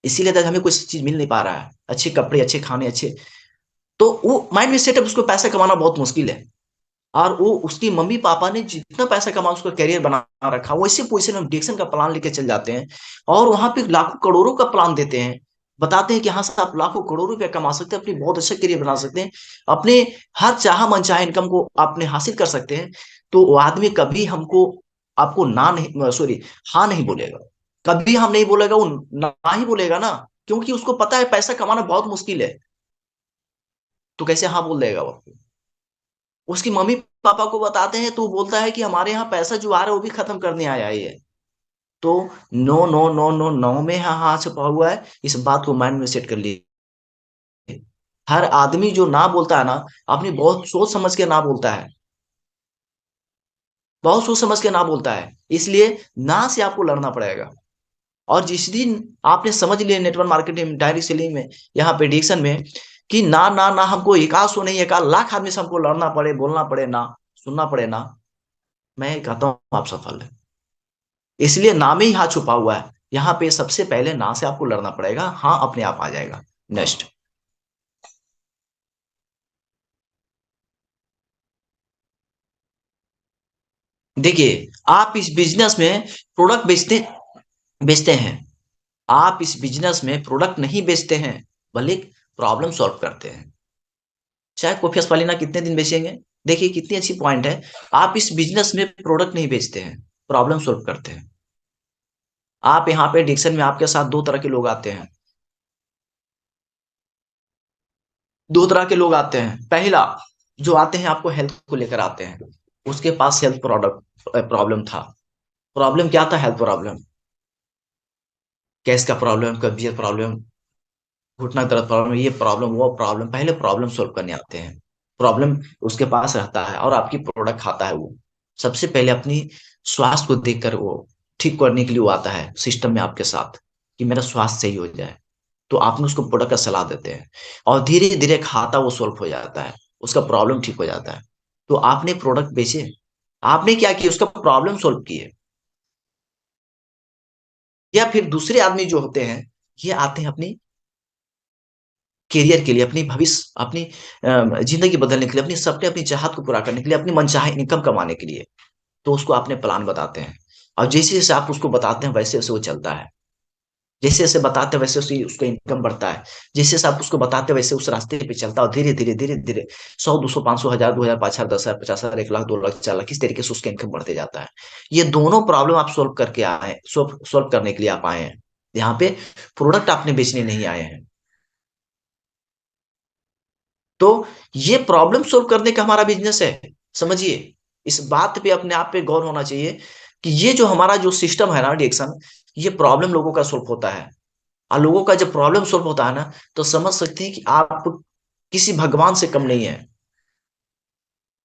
इसीलिए तक हमें कोई चीज मिल नहीं पा रहा है, अच्छे कपड़े, अच्छे खाने, अच्छे, तो वो माइंड में सेटअप, उसको पैसा कमाना बहुत मुश्किल है। और वो उसकी मम्मी पापा ने जितना पैसा कमा उसका कैरियर बना रखा, वैसे पोजिशन में डिक्शन का प्लान लेके चल जाते हैं, और वहां पे लाखों करोड़ों का प्लान देते हैं, बताते हैं कि हाँ साहब लाखों करोड़ों रुपया कमा सकते हैं, अपनी बहुत अच्छा करियर बना सकते हैं, अपने हर चाह मनचाहे इनकम को आपने हासिल कर सकते हैं। तो वो आदमी कभी हमको, आपको ना नहीं, सॉरी, हाँ नहीं बोलेगा, कभी हम नहीं बोलेगा, वो ना ही बोलेगा ना, क्योंकि उसको पता है पैसा कमाना बहुत मुश्किल है, तो कैसे हाँ बोल देगा वो। उसकी मम्मी पापा को बताते हैं तो वो बोलता है कि हमारे यहाँ पैसा जो आ रहा है वो भी खत्म करने आया है ये। तो no no no no no में हाँ हाँ छुपा हुआ है, इस बात को माइंड में सेट कर लिए। हर आदमी जो ना बोलता है ना, अपनी बहुत सोच समझ के ना बोलता है, बहुत सोच समझ के ना बोलता है, इसलिए ना से आपको लड़ना पड़ेगा। और जिस दिन आपने समझ लिया नेटवर्क मार्केटिंग, डायरेक्ट सेलिंग में, यहाँ प्रेडिक्शन में, कि ना ना ना हमको एकाध सौ नहीं, एकाध लाख आदमी से हमको लड़ना पड़े, बोलना पड़े ना, सुनना पड़े ना, मैं कहता हूँ आप सफल है। इसलिए नाम ही यहाँ छुपा हुआ है, यहाँ पे सबसे पहले ना से आपको लड़ना पड़ेगा, हाँ अपने आप आ जाएगा। नेक्स्ट। देखिए, आप इस बिजनेस में प्रोडक्ट बेचते बेचते हैं, आप इस बिजनेस में प्रोडक्ट नहीं बेचते हैं, बल्कि प्रॉब्लम सॉल्व करते हैं। चाहे कॉफी स्पालिना कितने दिन बेचेंगे, देखिए कितनी अच्छी पॉइंट है, आप इस बिजनेस में प्रोडक्ट नहीं बेचते हैं, प्रॉब्लम सॉल्व करते हैं। आप यहाँ पे डिक्शन में आपके साथ दो तरह के लोग आते हैं, दो तरह के लोग आते हैं। पहला, जो आते हैं आपको हेल्थ को लेकर आते हैं, उसके पास हेल्थ प्रोडक्ट प्रॉब्लम था। प्रॉब्लम क्या था? हेल्थ प्रॉब्लम, गैस का प्रॉब्लम, कब्जियत प्रॉब्लम, घुटना दर्द प्रॉब्लम, ये प्रॉब्लम वो प्रॉब्लम, पहले प्रॉब्लम सोल्व करने आते हैं। प्रॉब्लम उसके पास रहता है और आपकी प्रोडक्ट खाता है वो। सबसे पहले अपनी स्वास्थ्य को देखकर वो ठीक करने के लिए वो आता है सिस्टम में आपके साथ, कि मेरा स्वास्थ्य सही हो जाए। तो आपने उसको प्रोडक्ट का सलाह देते हैं और धीरे धीरे खाता वो सोल्व हो जाता है, उसका प्रॉब्लम ठीक हो जाता है। तो आपने प्रोडक्ट बेचे, आपने क्या किया, उसका प्रॉब्लम सोल्व किए। या फिर दूसरे आदमी जो होते हैं, ये आते हैं अपनी करियर के लिए, अपनी भविष्य, अपनी जिंदगी बदलने के लिए, अपनी सपने, अपनी चाहत को पूरा करने के लिए, अपनी मनचाहे इनकम कमाने के लिए। तो उसको आपने प्लान बताते हैं, और जैसे जैसे आप उसको बताते हैं वैसे वैसे वो चलता है। जैसे जैसे बताते हैं वैसे वैसे उसका इनकम बढ़ता है। जैसे जैसे आप उसको बताते हैं वैसे उस रास्ते पे चलता है, और धीरे धीरे धीरे धीरे 100, 200, 500, 1000, 2000, 5000, 10,000, 50,000, 1 लाख, 2 लाख, 4 लाख, किस तरीके से उसका इनकम बढ़ते जाता है। ये दोनों प्रॉब्लम आप सोल्व करके आए हैं, सोल्व करने के लिए आप आए हैं। यहाँ पे प्रोडक्ट आपने बेचने नहीं आए हैं। तो ये प्रॉब्लम सोल्व करने का हमारा बिजनेस है। समझिए, इस बात पे अपने आप पे गौर होना चाहिए कि ये जो हमारा जो सिस्टम है ना, डिएक्शन, ये प्रॉब्लम लोगों का सोल्व होता है। और लोगों का जब प्रॉब्लम सोल्व होता है ना, तो समझ सकते हैं कि आप किसी भगवान से कम नहीं है।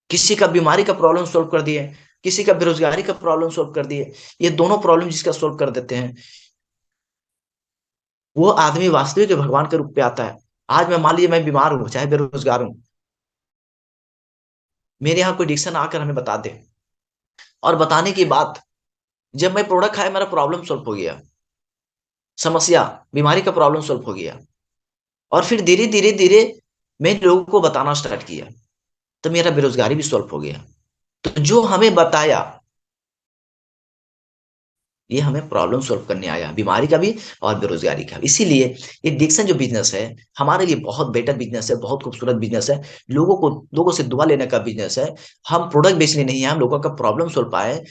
किसी का बीमारी का प्रॉब्लम सोल्व कर दिए, किसी का बेरोजगारी का प्रॉब्लम सोल्व कर दिए। ये दोनों प्रॉब्लम जिसका सोल्व कर देते हैं, वो आदमी वास्तविक भगवान के रूप पे आता है। आज मैं मान लीजिए मैं बीमार हूं, चाहे बेरोजगार हूं, मेरे यहाँ कोई डिक्शन आकर हमें बता दे, और बताने की बात, जब मैं प्रोडक्ट खाया मेरा प्रॉब्लम सॉल्व हो गया, समस्या, बीमारी का प्रॉब्लम सॉल्व हो गया। और फिर धीरे धीरे धीरे मैं लोगों को बताना स्टार्ट किया, तो मेरा बेरोजगारी भी सॉल्व हो गया। तो जो हमें बताया, ये हमें प्रॉब्लम सॉल्व करने आया, बीमारी का भी और बेरोजगारी का भी। इसीलिए ये डिक्शन जो बिजनेस है, हमारे लिए बहुत बेटर बिजनेस है, बहुत खूबसूरत बिजनेस है। लोगों से दुआ लेने का बिजनेस है। हम प्रोडक्ट बेचने नहीं है, हम लोगों का प्रॉब्लम सॉल्व पाए,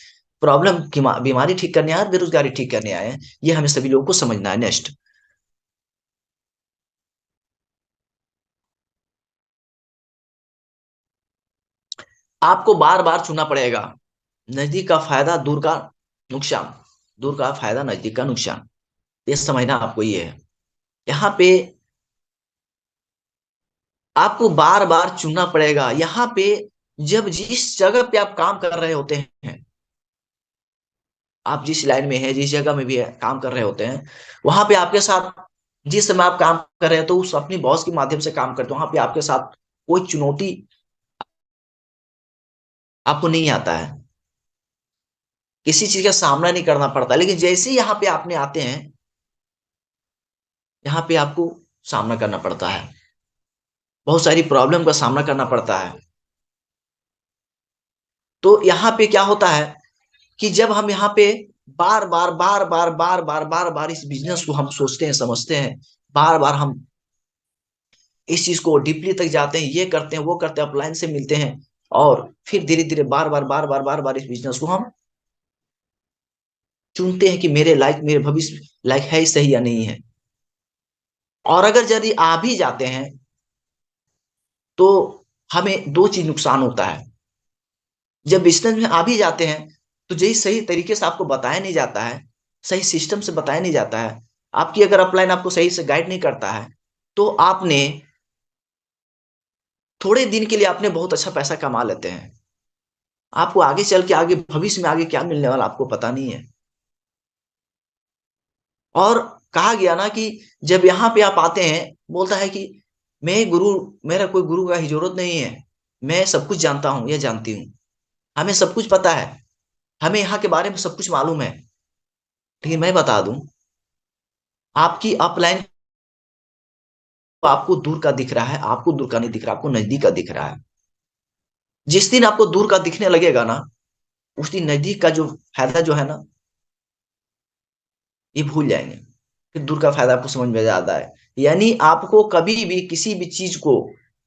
प्रॉब्लम की बीमारी ठीक करने आए, बेरोजगारी ठीक करने आए हैं। ये हमें सभी लोगों को समझना है। नेक्स्ट, आपको बार बार चुनना पड़ेगा, नजदीक का फायदा, दूर का नुकसान, दूर का फायदा, नजदीक का नुकसान। ये समझना आपको ये है। यहाँ पे आपको बार बार चुनना पड़ेगा। यहाँ पे जब जिस जगह पे आप काम कर रहे होते हैं, आप जिस लाइन में है, जिस जगह में भी है, काम कर रहे होते हैं, वहां पे आपके साथ, जिस समय आप काम कर रहे हैं तो उस अपनी बॉस के माध्यम से काम करते हो, वहां पे आपके साथ कोई चुनौती आपको नहीं आता है, किसी चीज का सामना नहीं करना पड़ता। लेकिन जैसे ही यहाँ पे आपने आते हैं, यहाँ पे आपको सामना करना पड़ता है, बहुत सारी प्रॉब्लम का सामना करना पड़ता है। तो यहाँ पे क्या होता है कि जब हम यहाँ पे बार बार इस बिजनेस को हम सोचते हैं, समझते हैं, बार बार हम इस चीज को डीपली तक जाते हैं, ये करते हैं, वो करते हैं, अपलाइन से मिलते हैं, और फिर धीरे धीरे बार बार इस बिजनेस को हम चुनते हैं कि मेरे लायक, मेरे भविष्य लायक है ही सही या नहीं है। और अगर यदि आ भी जाते हैं, तो हमें दो चीज नुकसान होता है। जब बिजनेस में आ भी जाते हैं, तो यही सही तरीके से आपको बताया नहीं जाता है, सही सिस्टम से बताया नहीं जाता है, आपकी अगर अपलाइन आपको सही से गाइड नहीं करता है, तो आपने थोड़े दिन के लिए आपने बहुत अच्छा पैसा कमा लेते हैं, आपको आगे चल के, आगे भविष्य में आगे क्या मिलने वाला आपको पता नहीं है। और कहा गया ना कि जब यहाँ पे आप आते हैं, बोलता है कि मैं गुरु, मेरा कोई गुरु का ही जरूरत नहीं है, मैं सब कुछ जानता हूँ या जानती हूँ, हमें सब कुछ पता है, हमें यहाँ के बारे में सब कुछ मालूम है। लेकिन मैं बता दूं, आपकी अपलाइन आपको दूर का दिख रहा है, आपको दूर का नहीं दिख रहा, आपको नजदीक का दिख रहा है। जिस दिन आपको दूर का दिखने लगेगा ना, उस दिन नजदीक का जो फायदा जो है ना, ये भूल जाएंगे। फिर दूर का फायदा आपको समझ में ज्यादा है। यानी आपको कभी भी किसी भी चीज को,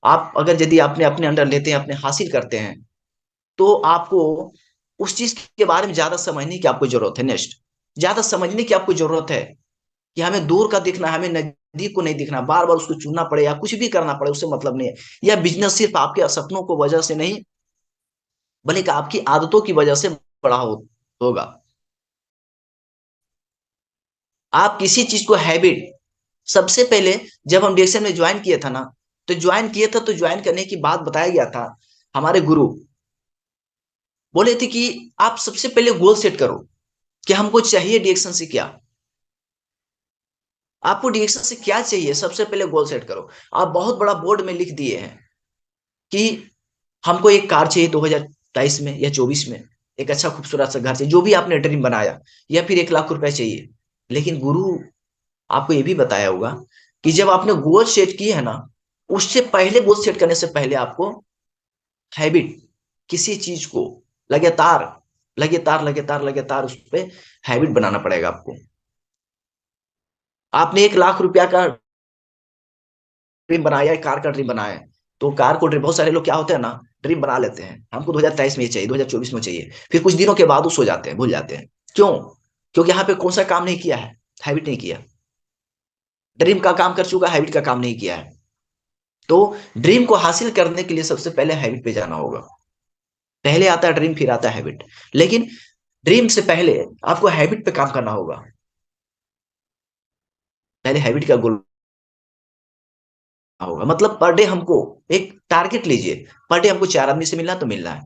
आप अगर यदि आपने अपने अंडर लेते हैं, अपने हासिल करते हैं, तो आपको उस चीज के बारे में ज्यादा समझने की आपको जरूरत है। नेक्स्ट, ज्यादा समझने की आपको जरूरत है कि हमें दूर का दिखना है, हमें नजदीक को नहीं दिखना, बार बार उसको चुनना पड़े या कुछ भी करना पड़े, उससे मतलब नहीं है। यह बिजनेस सिर्फ आपके सपनों को वजह से नहीं, बल्कि आपकी आदतों की वजह से बड़ा होगा। आप किसी चीज को हैबिट सबसे पहले जब हम डीएक्सएल में ज्वाइन किए था ना, तो ज्वाइन किए था, तो ज्वाइन करने की बात बताया गया था। हमारे गुरु बोले थे कि आप सबसे पहले गोल सेट करो कि हमको चाहिए डीएक्सन से क्या, आपको डीएक्सन से क्या चाहिए, सबसे पहले गोल सेट करो। आप बहुत बड़ा बोर्ड में लिख दिए हैं कि हमको एक कार चाहिए 2023 में या 24 में, एक अच्छा खूबसूरत सा घर चाहिए, जो भी आपने ड्रीम बनाया, या फिर 1 लाख रुपए चाहिए। लेकिन गुरु आपको ये भी बताया होगा कि जब आपने गोल सेट किए है ना, उससे पहले, गोल सेट करने से पहले आपको हैबिट, किसी चीज को लगातार लगातार लगातार लगातार उस पर हैबिट बनाना पड़ेगा आपको। आपने 1 लाख रुपया का ड्रीम बनाया है, कार का ड्रीम बनाया है, तो कार को ड्रीम, बहुत सारे लोग क्या होते हैं ना, ड्रीम बना लेते हैं, हमको 2023 में ये चाहिए, 2024 में चाहिए, फिर कुछ दिनों के बाद वो सो जाते हैं, भूल जाते हैं। क्यों? क्योंकि यहाँ पे कौन सा काम नहीं किया है, हैबिट नहीं किया। ड्रीम का काम कर चुका, हैबिट का काम नहीं किया है। तो ड्रीम को हासिल करने के लिए सबसे पहले हैबिट पे जाना होगा। पहले आता है ड्रीम, फिर आता है हैबिट। लेकिन ड्रीम से पहले आपको हैबिट पे काम करना होगा। पहले हैबिट का गोल होगा, मतलब पर डे हमको एक टारगेट लीजिए। पर डे हमको 4 आदमी से मिलना है तो मिलना है,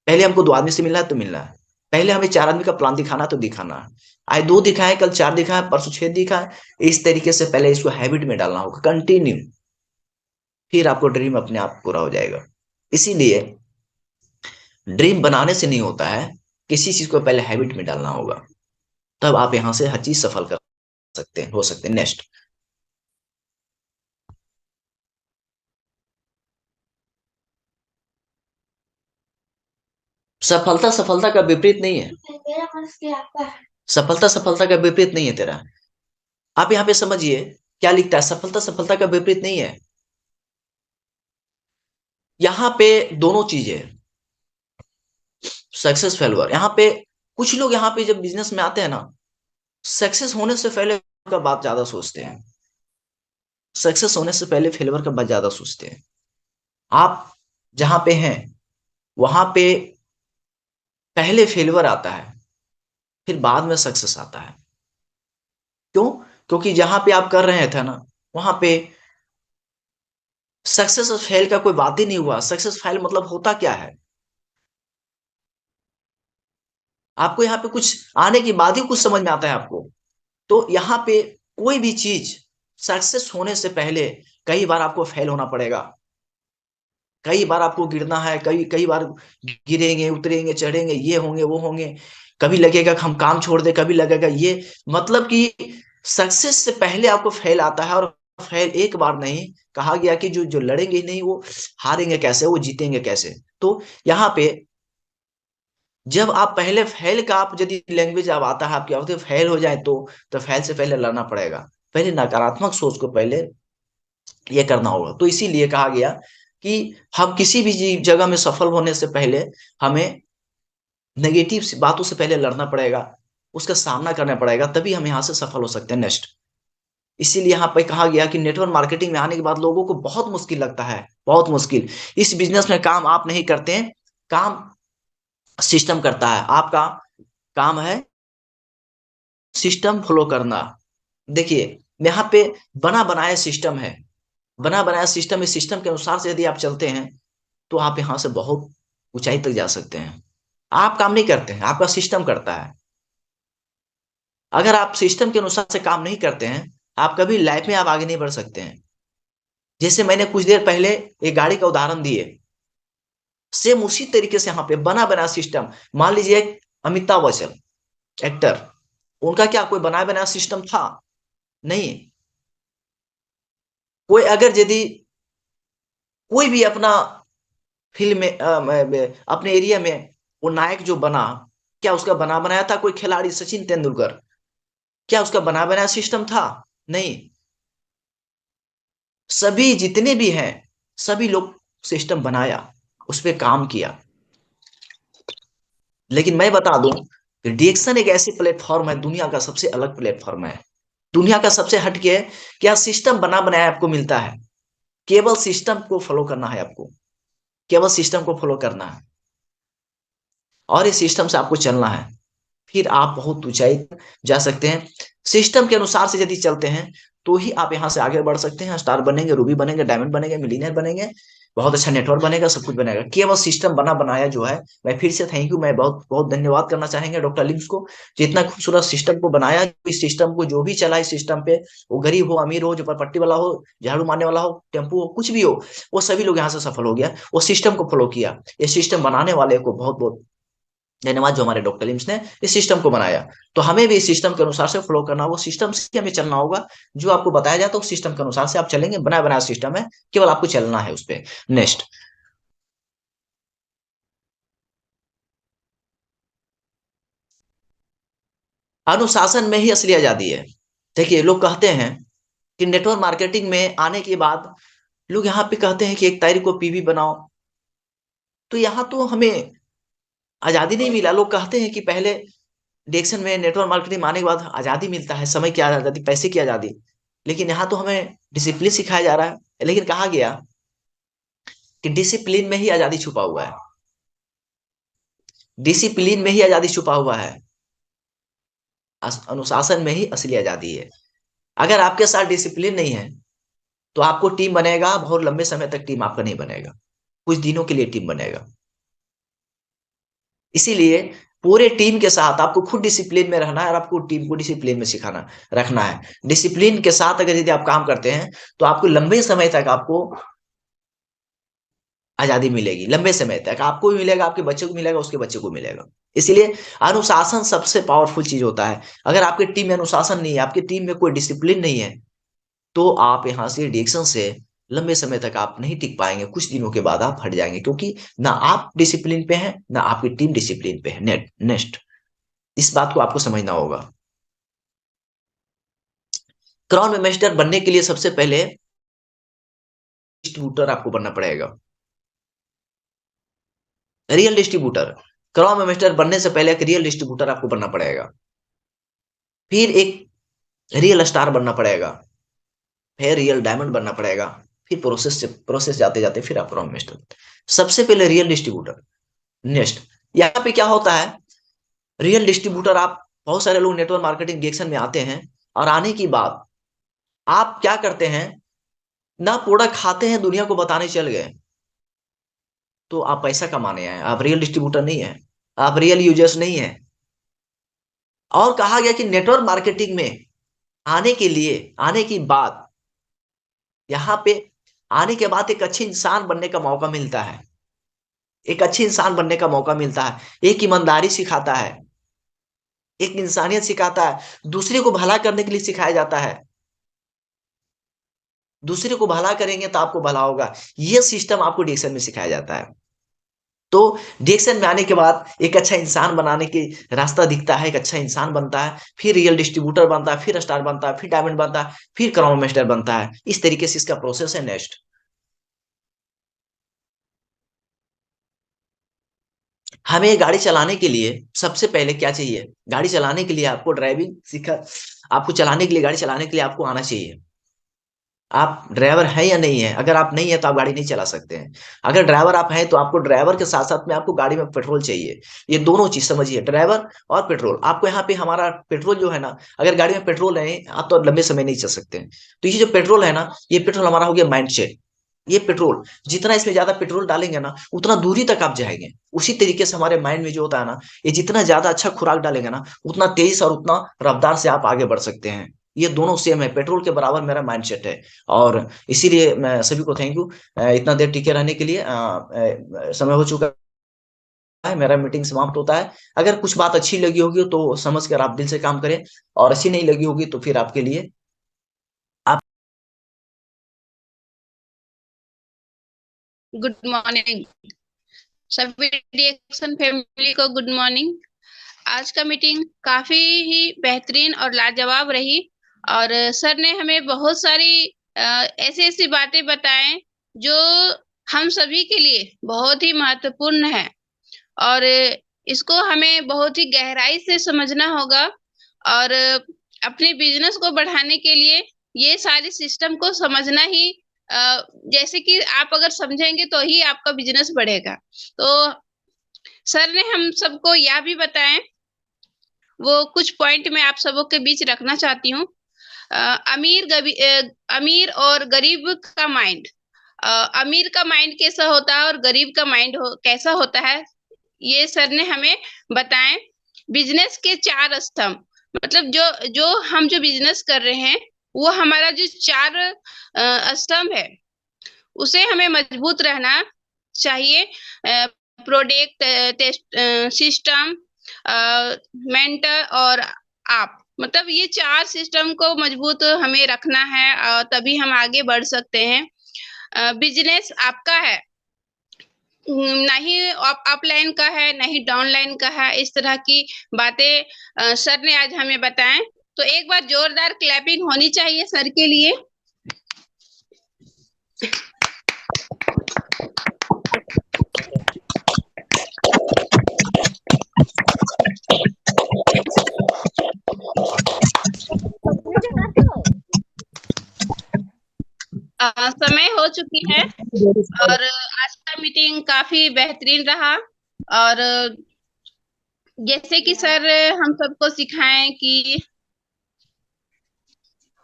पहले हमको 2 आदमी से मिलना है तो मिलना है, पहले हमें 4 आदमी का प्लान दिखाना है तो दिखाना है। आज 2 दिखाए, कल 4 दिखाए, परसों 6 दिखाए। इस तरीके से पहले इसको हैबिट में डालना होगा कंटिन्यू, फिर आपको ड्रीम अपने आप पूरा हो जाएगा। इसीलिए ड्रीम बनाने से नहीं होता है, किसी चीज को पहले हैबिट में डालना होगा, तब आप यहां से हर चीज सफल कर सकते हैं, हो सकते हैं। नेक्स्ट, सफलता सफलता का विपरीत नहीं है। सफलता सफलता का विपरीत नहीं है तेरा। आप यहाँ पे समझिए क्या लिखता है, सफलता सफलता का विपरीत नहीं है। यहाँ पे दोनों चीजें, सक्सेस फेलवर। यहाँ पे कुछ लोग यहाँ पे जब बिजनेस में आते हैं ना, सक्सेस होने से पहले का बात ज्यादा सोचते हैं, सक्सेस होने से पहले फेलवर का बात ज्यादा सोचते हैं। आप जहां पे हैं वहां पे पहले फेलवर आता है, फिर बाद में सक्सेस आता है। क्यों? क्योंकि जहां पे आप कर रहे थे ना, वहां पे सक्सेस और फेल का कोई बात ही नहीं हुआ। सक्सेस फेल मतलब होता क्या है, आपको यहाँ पे कुछ आने के बाद ही कुछ समझ में आता है आपको। तो यहाँ पे कोई भी चीज सक्सेस होने से पहले कई बार आपको फेल होना पड़ेगा, कई बार आपको गिरना है, कई कई बार गिरेंगे, उतरेंगे, चढ़ेंगे, ये होंगे, वो होंगे। कभी लगेगा कि हम काम छोड़ दे, कभी लगेगा ये, मतलब कि सक्सेस से पहले आपको फेल आता है। और फेल एक बार नहीं, कहा गया कि जो जो लड़ेंगे ही नहीं वो हारेंगे कैसे, वो जीतेंगे कैसे। तो यहाँ पे जब आप पहले फेल का, आप यदि लैंग्वेज अब आता है आपकी, आप फेल हो जाए तो फेल से पहले लड़ना पड़ेगा। पहले नकारात्मक सोच को पहले ये करना होगा। तो इसीलिए कहा गया कि हम किसी भी जगह में सफल होने से पहले हमें नेगेटिव बातों से पहले लड़ना पड़ेगा, उसका सामना करना पड़ेगा, तभी हम यहाँ से सफल हो सकते हैं। नेक्स्ट, इसीलिए यहाँ पे कहा गया कि नेटवर्क मार्केटिंग में आने के बाद लोगों को बहुत मुश्किल लगता है, बहुत मुश्किल। इस बिजनेस में काम आप नहीं करते हैं, काम सिस्टम करता है। आपका काम है सिस्टम फॉलो करना। देखिए, यहाँ पे बना बनाया सिस्टम है, बना बनाया सिस्टम, इस सिस्टम के अनुसार से यदि आप चलते हैं तो आप यहाँ से बहुत ऊंचाई तक जा सकते हैं। आप काम नहीं करते हैं, आपका सिस्टम करता है। अगर आप सिस्टम के अनुसार से काम नहीं करते हैं, आप कभी लाइफ में आप आगे नहीं बढ़ सकते हैं। जैसे मैंने कुछ देर पहले एक गाड़ी का उदाहरण दिए, सेम उसी तरीके से यहाँ पे बना बनाया सिस्टम। मान लीजिए अमिताभ बच्चन एक्टर, उनका क्या कोई बनाया बनाया सिस्टम था? नहीं। कोई अगर यदि कोई भी अपना फिल्म में अपने एरिया में वो नायक जो बना, क्या उसका बना बनाया था कोई खिलाड़ी, सचिन तेंदुलकर? क्या उसका बना बनाया सिस्टम था? नहीं। सभी जितने भी हैं, सभी लोग सिस्टम बनाया, उस पर काम किया। लेकिन मैं बता दूं कि डीएक्सन एक ऐसी प्लेटफॉर्म है, दुनिया का सबसे अलग प्लेटफॉर्म है, दुनिया का सबसे हटके। क्या सिस्टम बना बनाया आपको मिलता है, केवल सिस्टम को फॉलो करना है आपको, केवल सिस्टम को फॉलो करना है, और इस सिस्टम से आपको चलना है, फिर आप बहुत ऊंचाई तक जा सकते हैं। सिस्टम के अनुसार से यदि चलते हैं तो ही आप यहाँ से आगे बढ़ सकते हैं, स्टार बनेंगे, रूबी बनेंगे, डायमंड बनेंगे, मिलीनियर बनेंगे, बहुत अच्छा नेटवर्क बनेगा, सब कुछ बनेगा। केवल सिस्टम बना बनाया जो है, मैं फिर से थैंक यू, मैं बहुत बहुत धन्यवाद करना चाहेंगे डॉक्टर लिम्स को, जो इतना खूबसूरत सिस्टम को बनाया। इस सिस्टम को जो भी चला इस सिस्टम पे, वो गरीब हो, अमीर हो, जो पट्टी वाला हो, झाड़ू मारने वाला हो, टेम्पू हो, कुछ भी हो, वो सभी लोग यहाँ से सफल हो गया। वो सिस्टम को फॉलो किया। ये सिस्टम बनाने वाले को बहुत बहुत धन्यवाद, जो हमारे डॉक्टर लिम्स ने इस सिस्टम को बनाया। तो हमें भी इस सिस्टम के अनुसार से फॉलो करना, वो सिस्टम से हमें चलना होगा। जो आपको बताया जाता है उस सिस्टम के अनुसार से आप चलेंगे, बनाया बनाया सिस्टम है, केवल आपको चलना है उस पर। नेक्स्ट, अनुशासन में ही असली आजादी है। देखिए, लोग कहते हैं कि नेटवर्क मार्केटिंग में आने के बाद लोग यहाँ पे कहते हैं कि एक तारीख को पीवी बनाओ। तो यहाँ तो हमें आजादी नहीं मिला। लोग कहते हैं कि पहले डिएक्शन में नेटवर्क मार्केटिंग में आने के बाद आजादी मिलता है, समय की आजादी, पैसे की आजादी। लेकिन यहाँ तो हमें डिसिप्लिन सिखाया जा रहा है। लेकिन कहा गया कि डिसिप्लिन में ही आजादी छुपा हुआ है। डिसिप्लिन में ही आजादी छुपा हुआ है। अनुशासन में ही असली आजादी है। अगर आपके साथ डिसिप्लिन नहीं है तो आपको टीम बनेगा, बहुत लंबे समय तक टीम आपका नहीं बनेगा, कुछ दिनों के लिए टीम बनेगा। इसीलिए पूरे टीम के साथ आपको खुद डिसिप्लिन में रहना है, और आपको टीम को डिसिप्लिन में सिखाना रखना है। डिसिप्लिन के साथ अगर यदि आप काम करते हैं तो आपको लंबे समय तक आपको आजादी मिलेगी। लंबे समय तक आपको भी मिलेगा, आपके बच्चे को मिलेगा, उसके बच्चे को मिलेगा। इसलिए अनुशासन सबसे पावरफुल चीज होता है। अगर आपकी टीम में अनुशासन नहीं है, आपकी टीम में कोई डिसिप्लिन नहीं है, तो आप यहाँ से डिएक्शन से लंबे समय तक आप नहीं टिक पाएंगे। कुछ दिनों के बाद आप हट जाएंगे, क्योंकि ना आप डिसिप्लिन पे हैं, ना आपकी टीम डिसिप्लिन पे है। नेक्स्ट, इस बात को आपको समझना होगा। क्राउन एम्बेसडर बनने के लिए सबसे पहले डिस्ट्रीब्यूटर आपको बनना पड़ेगा, रियल डिस्ट्रीब्यूटर। क्राउन एम्बेसडर बनने से पहले एक रियल डिस्ट्रीब्यूटर आपको बनना पड़ेगा, फिर एक रियल स्टार बनना पड़ेगा, फिर रियल डायमंड बनना पड़ेगा, फिर प्रोसेस जाते जाते फिर आप क्राउन एम्बेसडर। सबसे पहले रियल डिस्ट्रीब्यूटर। नेक्स्ट, यहाँ पे क्या होता है, रियल डिस्ट्रीब्यूटर आप, बहुत सारे लोग नेटवर्क मार्केटिंग डिएक्शन में आते हैं, और आने की बाद आप क्या करते हैं, ना प्रोडक्ट खाते हैं, दुनिया को बताने चल गए, तो आप पैसा कमाने आए, आप रियल डिस्ट्रीब्यूटर नहीं है, आप रियल यूजर्स नहीं है। और कहा गया कि नेटवर्क मार्केटिंग में आने के लिए, आने की बात, यहाँ पे आने के बाद एक अच्छे इंसान बनने का मौका मिलता है। एक अच्छे इंसान बनने का मौका मिलता है, एक ईमानदारी सिखाता है, एक इंसानियत सिखाता है, दूसरे को भला करने के लिए सिखाया जाता है। दूसरे को भला करेंगे तो आपको भला होगा, ये सिस्टम आपको डिएक्शन में सिखाया जाता है। तो डिएक्शन में आने के बाद एक अच्छा इंसान बनाने की रास्ता दिखता है, एक अच्छा इंसान बनता है, फिर रियल डिस्ट्रीब्यूटर बनता है, फिर स्टार बनता है, फिर डायमंड बनता है, फिर क्राउन मास्टर बनता है। इस तरीके से इसका प्रोसेस है। नेक्स्ट, हमें गाड़ी चलाने के लिए सबसे पहले क्या चाहिए, गाड़ी चलाने के लिए आपको ड्राइविंग सीखा, आपको चलाने के लिए, गाड़ी चलाने के लिए आपको आना चाहिए। आप ड्राइवर है या नहीं है? अगर आप नहीं है तो आप गाड़ी नहीं चला सकते हैं। अगर ड्राइवर आप हैं तो आपको ड्राइवर के साथ साथ में आपको गाड़ी में पेट्रोल चाहिए। ये दोनों चीज समझिए, ड्राइवर और पेट्रोल। आपको यहाँ पे हमारा पेट्रोल जो है ना, अगर गाड़ी में पेट्रोल है, आप तो लंबे समय नहीं चल सकते हैं। तो ये जो पेट्रोल है ना, ये पेट्रोल हमारा हो गया माइंड सेट। ये पेट्रोल, जितना इसमें ज्यादा पेट्रोल डालेंगे ना, उतना दूरी तक आप जाएंगे। उसी तरीके से हमारे माइंड में जो होता है ना, ये जितना ज्यादा अच्छा खुराक डालेंगे ना, उतना तेज और उतना रफ्तार से आप आगे बढ़ सकते हैं। ये दोनों सेम है, पेट्रोल के बराबर मेरा माइंडसेट है। और इसीलिए मैं सभी को थैंक यू इतना देर टिके रहने के लिए। समय हो चुका है, मेरा मीटिंग समाप्त होता है। अगर कुछ बात अच्छी लगी होगी तो समझ कर आप दिल से काम करें, और अच्छी नहीं लगी होगी तो फिर आपके लिए गुड मॉर्निंग सभी रिएक्शन फैमिली को। Good morning. आज का मीटिंग काफी ही बेहतरीन और लाजवाब रही। और सर ने हमें बहुत सारी ऐसी ऐसी बातें बताएं जो हम सभी के लिए बहुत ही महत्वपूर्ण है। और इसको हमें बहुत ही गहराई से समझना होगा। और अपने बिजनेस को बढ़ाने के लिए ये सारी सिस्टम को समझना ही, जैसे कि आप अगर समझेंगे तो ही आपका बिजनेस बढ़ेगा। तो सर ने हम सबको यह भी बताएं, वो कुछ पॉइंट मैं आप सबों के बीच रखना चाहती हूँ। अमीर और गरीब का माइंड। अमीर का माइंड कैसा होता है और गरीब का माइंड कैसा होता है, ये सर ने हमें बताएं। बिजनेस के चार स्तंभ, मतलब जो जो हम जो बिजनेस कर रहे हैं, वो हमारा जो चार स्तंभ है, उसे हमें मजबूत रहना चाहिए। प्रोडक्ट, सिस्टम, मेंटर और आप, मतलब ये चार सिस्टम को मजबूत हमें रखना है, तभी हम आगे बढ़ सकते हैं। बिजनेस आपका है, ना ही अपलाइन का है, ना ही डाउनलाइन का है। इस तरह की बातें सर ने आज हमें बताएं। तो एक बार जोरदार क्लैपिंग होनी चाहिए सर के लिए। समय हो चुकी है और आज का मीटिंग काफी बेहतरीन रहा। और जैसे कि सर हम सबको सिखाएं कि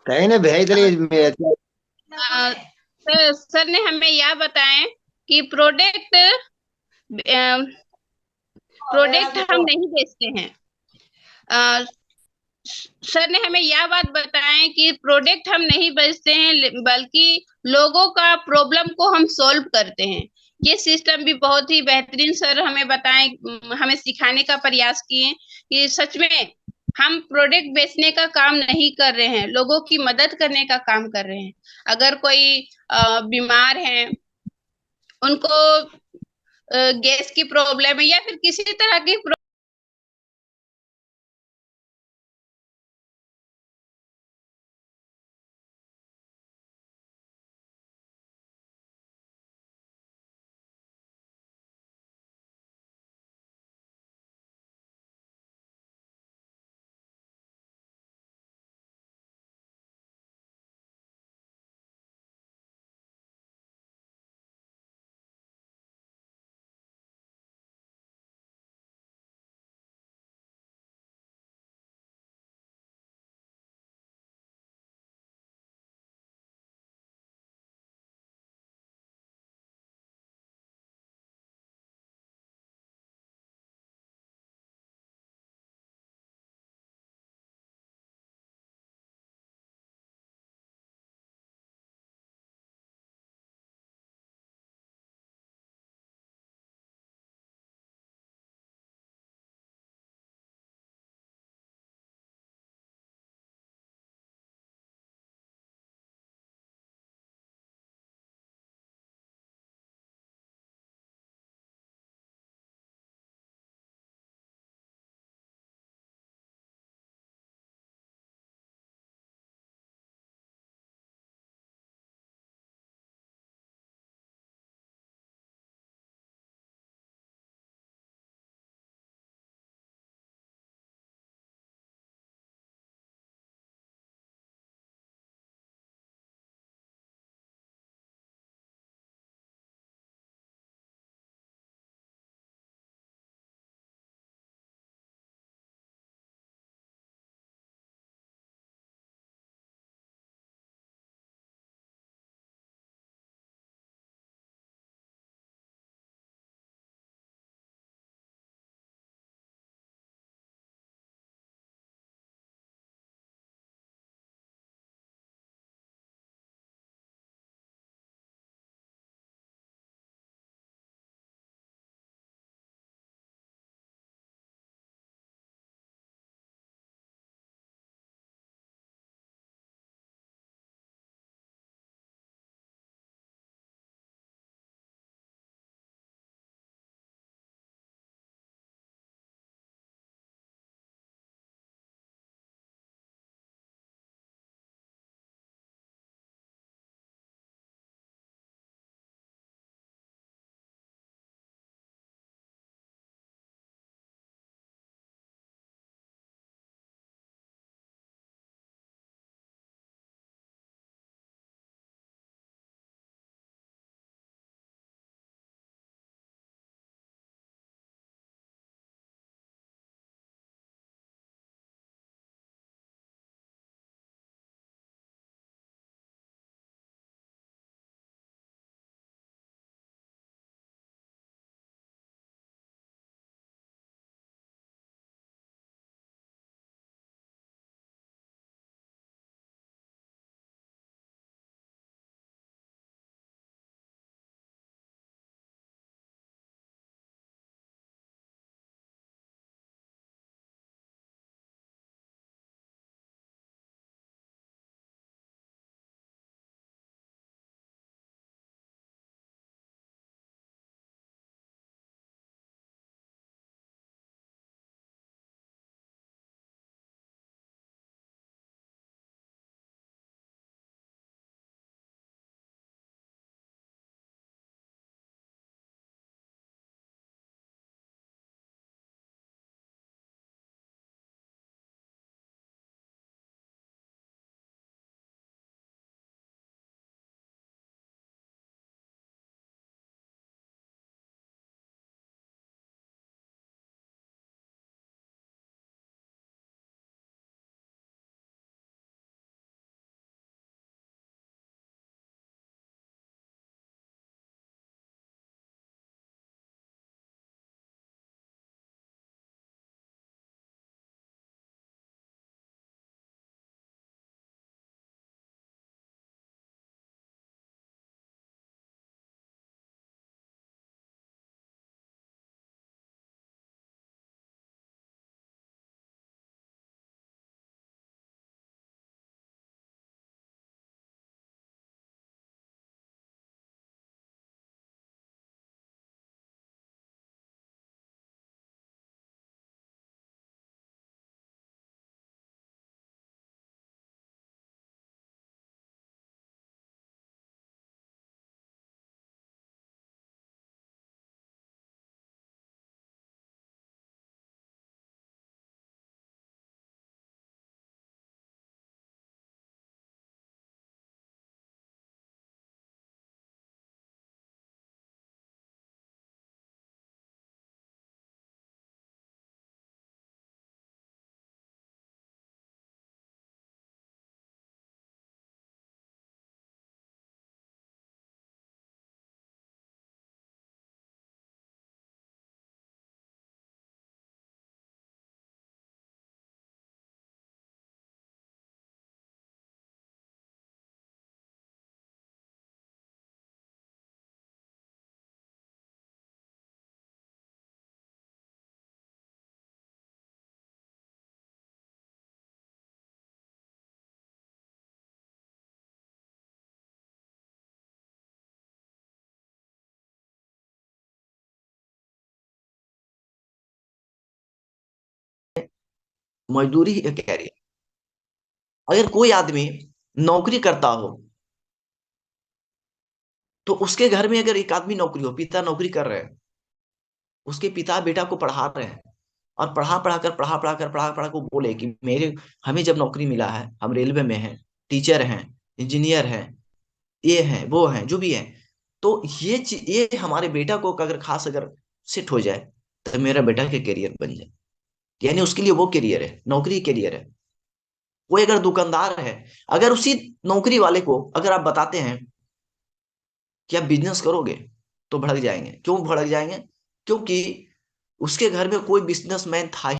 कहीं ना भेज अ, रही है। सर ने हमें यह बताएं कि प्रोडक्ट हम नहीं बेचते हैं। अ, सर ने हमें यह बात बताएं कि प्रोडक्ट हम नहीं बेचते हैं, बल्कि लोगों का प्रॉब्लम को हम सॉल्व करते हैं। ये सिस्टम भी बहुत ही बेहतरीन सर हमें बताएं, हमें सिखाने का प्रयास किए कि सच में हम प्रोडक्ट बेचने का काम नहीं कर रहे हैं, लोगों की मदद करने का काम कर रहे हैं। अगर कोई बीमार है, उनको गैस की प्रॉब्लम है या फिर किसी तरह की मजदूरी ही एक कैरियर। अगर कोई आदमी नौकरी करता हो, तो उसके घर में अगर एक आदमी नौकरी हो, पिता नौकरी कर रहे हैं, उसके पिता बेटा को पढ़ा रहे हैं, और पढ़ा पढ़ा कर को बोले कि मेरे हमें जब नौकरी मिला है, हम रेलवे में हैं, टीचर हैं, इंजीनियर हैं, ये हैं वो हैं जो भी हैं, तो ये हमारे बेटा को अगर खास अगर सेट हो जाए, तो मेरा बेटा के करियर बन जाए। यानी उसके लिए वो करियर है, नौकरी करियर है। वो अगर दुकानदार है, अगर उसी नौकरी वाले को अगर आप बताते हैं कि आप बिजनेस करोगे, तो भड़क जाएंगे। क्यों भड़क जाएंगे? क्योंकि उसके घर में कोई बिजनेसमैन था